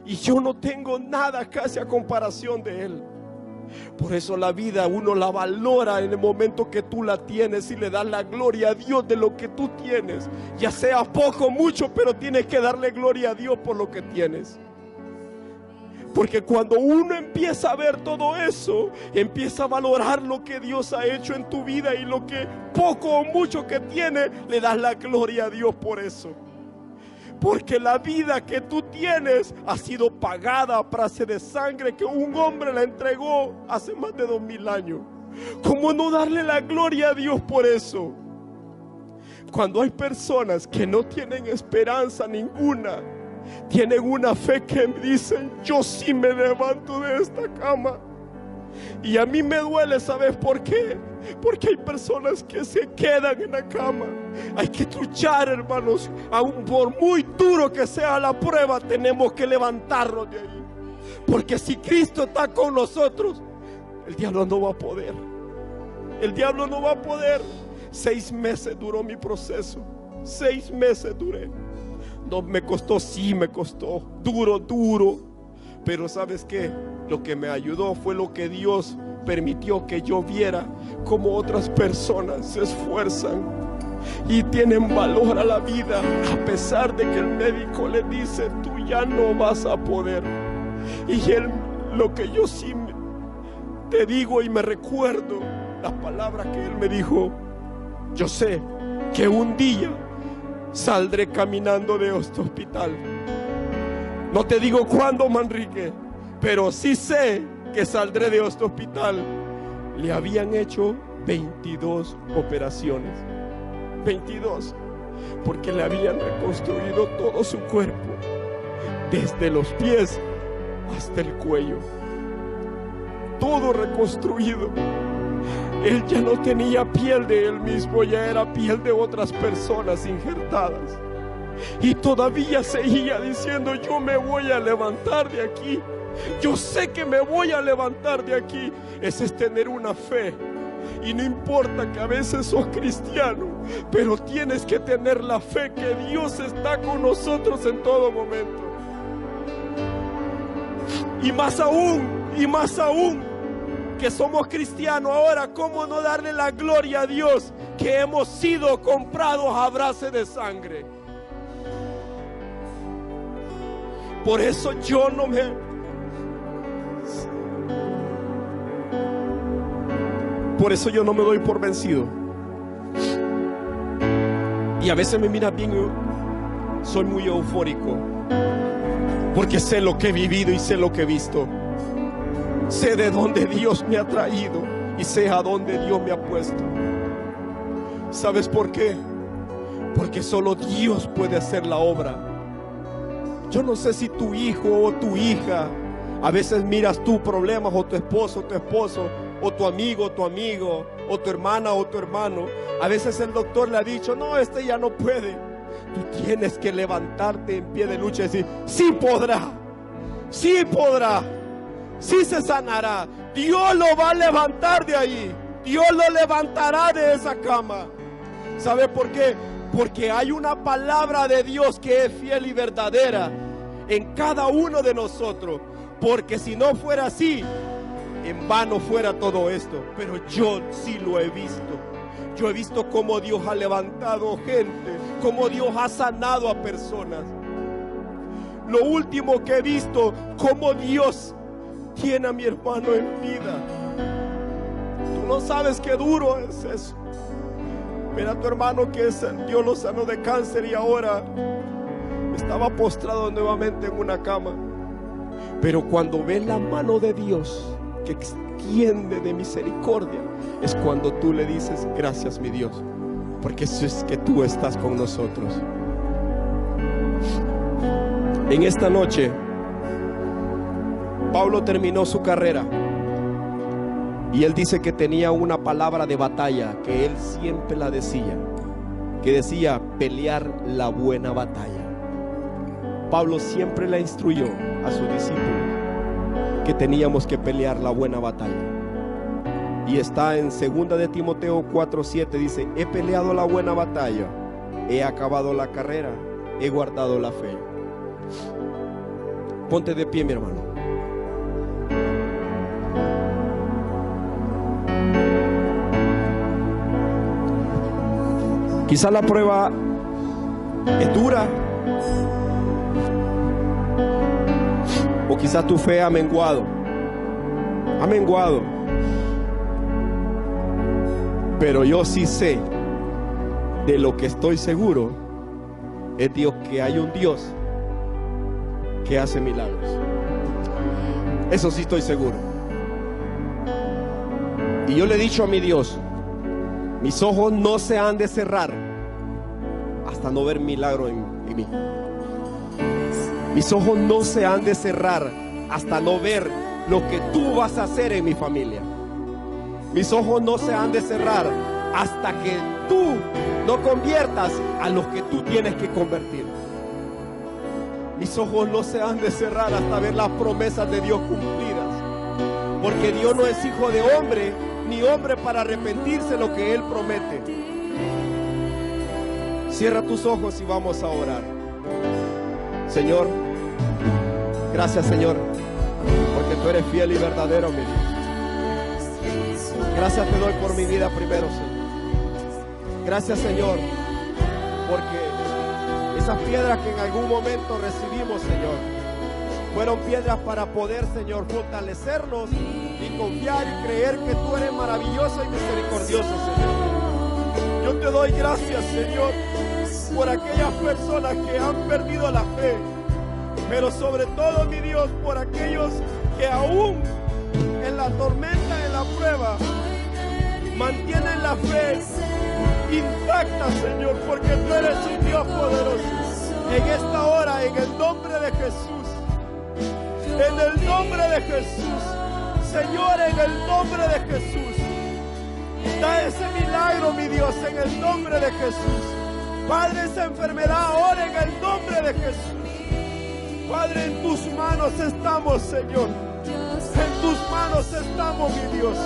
y yo no tengo nada casi a comparación de él. Por eso la vida uno la valora en el momento que tú la tienes, y le das la gloria a Dios de lo que tú tienes, ya sea poco o mucho, pero tienes que darle gloria a Dios por lo que tienes. Porque cuando uno empieza a ver todo eso, empieza a valorar lo que Dios ha hecho en tu vida, y lo que poco o mucho que tiene, le das la gloria a Dios por eso. Porque la vida que tú tienes ha sido pagada a precio de sangre, que un hombre la entregó hace más de 2000 años. ¿Cómo no darle la gloria a Dios por eso? Cuando hay personas que no tienen esperanza ninguna, tienen una fe que dicen: yo sí me levanto de esta cama. Y a mí me duele, ¿sabes por qué? Porque hay personas que se quedan en la cama. Hay que luchar, hermanos. Aún por muy duro que sea la prueba, tenemos que levantarnos de ahí. Porque si Cristo está con nosotros, el diablo no va a poder. El diablo no va a poder. 6 meses duró mi proceso. 6 meses duré. No me costó, sí me costó, duro, pero ¿sabes qué? Lo que me ayudó fue lo que Dios permitió que yo viera, cómo otras personas se esfuerzan y tienen valor a la vida, a pesar de que el médico le dice: tú ya no vas a poder. Y él, lo que yo sí te digo y me recuerdo, las palabras que él me dijo: yo sé que un día saldré caminando de este hospital. No te digo cuándo, Manrique, pero sí sé que saldré de este hospital. Le habían hecho 22 operaciones, 22, porque le habían reconstruido todo su cuerpo, desde los pies hasta el cuello, todo reconstruido. Él ya no tenía piel de él mismo, ya era piel de otras personas injertadas. Y todavía seguía diciendo: yo me voy a levantar de aquí. Yo sé que me voy a levantar de aquí. Ese es tener una fe. Y no importa que a veces sos cristiano, pero tienes que tener la fe que Dios está con nosotros en todo momento. Y más aún que somos cristianos ahora, ¿cómo no darle la gloria a Dios que hemos sido comprados a base de sangre? Por eso yo no me doy por vencido. Y a veces me miras bien, soy muy eufórico, porque sé lo que he vivido y sé lo que he visto. Sé de dónde Dios me ha traído y sé a dónde Dios me ha puesto. ¿Sabes por qué? Porque solo Dios puede hacer la obra. Yo no sé si tu hijo o tu hija, a veces miras tus problemas, o tu esposo, o tu amigo, o tu hermana o tu hermano. A veces el doctor le ha dicho: no, este ya no puede. Tú tienes que levantarte en pie de lucha y decir: sí podrá, sí podrá, sí se sanará. Dios lo va a levantar de ahí. Dios lo levantará de esa cama. ¿Sabe por qué? Porque hay una palabra de Dios que es fiel y verdadera en cada uno de nosotros. Porque si no fuera así, en vano fuera todo esto. Pero yo sí lo he visto. Yo he visto cómo Dios ha levantado gente, cómo Dios ha sanado a personas. Lo último que he visto, cómo Dios tiene a mi hermano en vida. Tú no sabes qué duro es eso. Mira a tu hermano que Dios lo sanó de cáncer y ahora estaba postrado nuevamente en una cama. Pero cuando ves la mano de Dios que extiende de misericordia, es cuando tú le dices: gracias, mi Dios, porque eso es que tú estás con nosotros. En esta noche, Pablo terminó su carrera y él dice que tenía una palabra de batalla que él siempre la decía, que decía: pelear la buena batalla. Pablo siempre le instruyó a sus discípulos que teníamos que pelear la buena batalla. Y está en 2 de Timoteo 4:7, dice: he peleado la buena batalla, he acabado la carrera, he guardado la fe. Ponte de pie, mi hermano. Quizá la prueba es dura, o quizás tu fe ha menguado. Pero yo sí sé, de lo que estoy seguro, es Dios, que hay un Dios que hace milagros. Eso sí estoy seguro. Y yo le he dicho a mi Dios: mis ojos no se han de cerrar hasta no ver milagro en mí. Mis ojos no se han de cerrar hasta no ver lo que tú vas a hacer en mi familia. Mis ojos no se han de cerrar hasta que tú no conviertas a los que tú tienes que convertir. Mis ojos no se han de cerrar hasta ver las promesas de Dios cumplidas. Porque Dios no es hijo de hombre, ni hombre para arrepentirse lo que Él promete. Cierra tus ojos y vamos a orar. Señor, gracias, Señor, porque tú eres fiel y verdadero, mi Dios. Gracias te doy por mi vida primero, Señor. Gracias, Señor, porque esas piedras que en algún momento recibimos, Señor, Fueron piedras para poder, Señor, fortalecernos y confiar y creer que tú eres maravilloso y misericordioso, Señor. Yo te doy gracias, Señor, por aquellas personas que han perdido la fe, pero sobre todo, mi Dios, por aquellos que aún en la tormenta, en la prueba, mantienen la fe intacta, Señor, porque tú eres un Dios poderoso. En esta hora, en el nombre de Jesús, en el nombre de Jesús, Señor, en el nombre de Jesús, da ese milagro, mi Dios, en el nombre de Jesús. Padre, esa enfermedad ahora en el nombre de Jesús. Padre, en tus manos estamos, Señor. En tus manos estamos, mi Dios.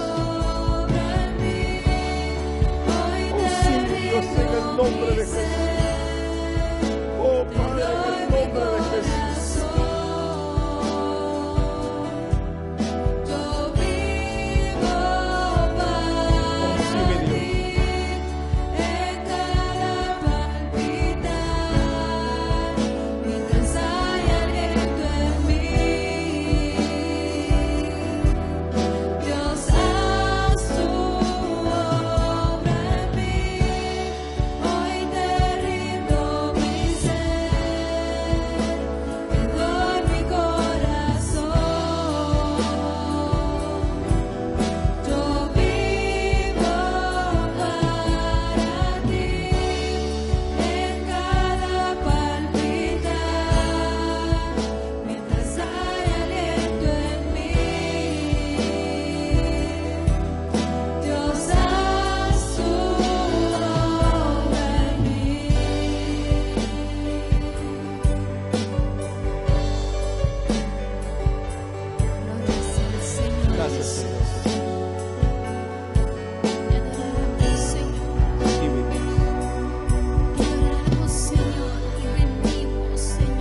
Oh, sí, mi Dios, en el nombre de Jesús. Oh, Padre, en el nombre de Jesús.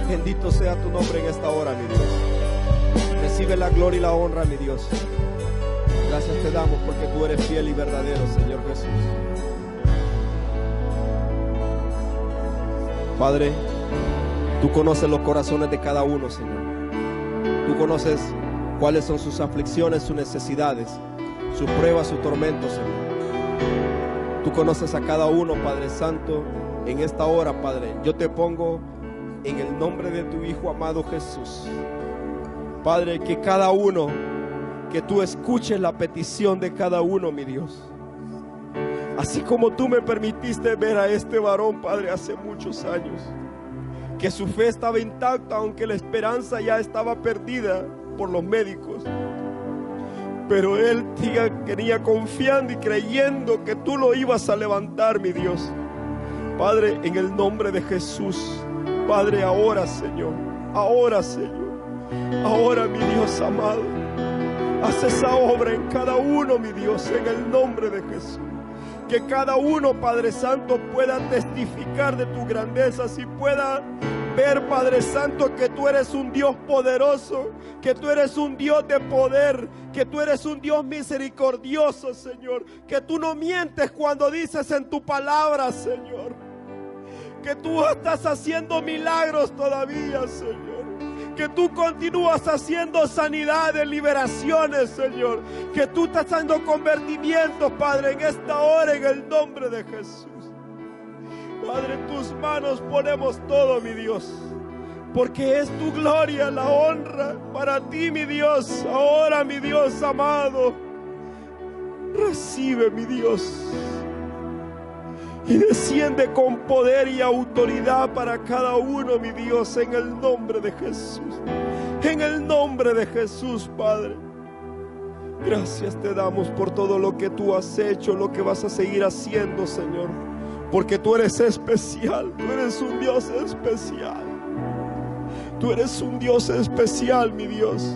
Bendito sea tu nombre en esta hora, mi Dios. Recibe la gloria y la honra, mi Dios. Gracias te damos porque tú eres fiel y verdadero, Señor Jesús. Padre, tú conoces los corazones de cada uno, Señor. Tú conoces cuáles son sus aflicciones, sus necesidades, sus pruebas, sus tormentos, Señor. Tú conoces a cada uno, Padre Santo. En esta hora, Padre, yo te pongo en el nombre de tu Hijo amado Jesús. Padre, que cada uno, que tú escuches la petición de cada uno, mi Dios. Así como tú me permitiste ver a este varón, Padre, hace muchos años, que su fe estaba intacta, aunque la esperanza ya estaba perdida por los médicos. Pero él venía confiando y creyendo que tú lo ibas a levantar, mi Dios. Padre, en el nombre de Jesús, Padre, ahora, Señor, ahora, mi Dios amado, haz esa obra en cada uno, mi Dios, en el nombre de Jesús. Que cada uno, Padre Santo, pueda testificar de tu grandeza, y pueda ver, Padre Santo, que tú eres un Dios poderoso, que tú eres un Dios de poder, que tú eres un Dios misericordioso, Señor, que tú no mientes cuando dices en tu palabra, Señor, que tú estás haciendo milagros todavía, Señor, que tú continúas haciendo sanidades, liberaciones, Señor, que tú estás haciendo convertimientos, Padre, en esta hora, en el nombre de Jesús. Padre, en tus manos ponemos todo, mi Dios, porque es tu gloria, la honra para ti, mi Dios. Ahora, mi Dios amado, recibe, mi Dios, y desciende con poder y autoridad para cada uno, mi Dios, en el nombre de Jesús. En el nombre de Jesús, Padre. Gracias te damos por todo lo que tú has hecho, lo que vas a seguir haciendo, Señor. Porque tú eres especial, tú eres un Dios especial. Tú eres un Dios especial, mi Dios.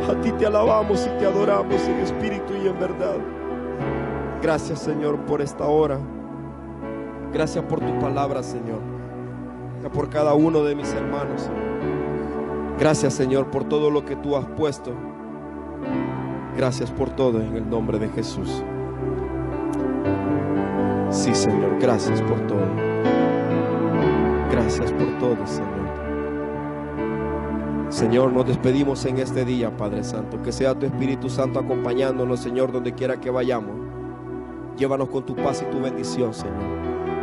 A ti te alabamos y te adoramos en espíritu y en verdad. Gracias, Señor, por esta hora. Gracias por tu palabra, Señor. Gracias por cada uno de mis hermanos, Señor. Gracias, Señor, por todo lo que tú has puesto. Gracias por todo en el nombre de Jesús. Sí, Señor, gracias por todo. Gracias por todo, Señor. Señor, nos despedimos en este día, Padre Santo. Que sea tu Espíritu Santo acompañándonos, Señor, donde quiera que vayamos. Llévanos con tu paz y tu bendición, Señor.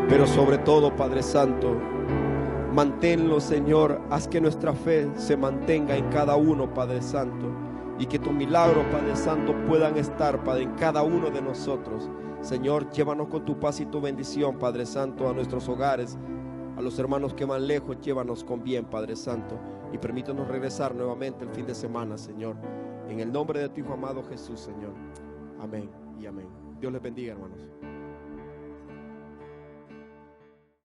Pero sobre todo, Padre Santo, manténlo, Señor. Haz que nuestra fe se mantenga en cada uno, Padre Santo. Y que tus milagros, Padre Santo, puedan estar, Padre, en cada uno de nosotros. Señor, llévanos con tu paz y tu bendición, Padre Santo, a nuestros hogares. A los hermanos que van lejos, llévanos con bien, Padre Santo. Y permítanos regresar nuevamente el fin de semana, Señor. En el nombre de tu Hijo amado Jesús, Señor. Amén y amén. Dios les bendiga, hermanos.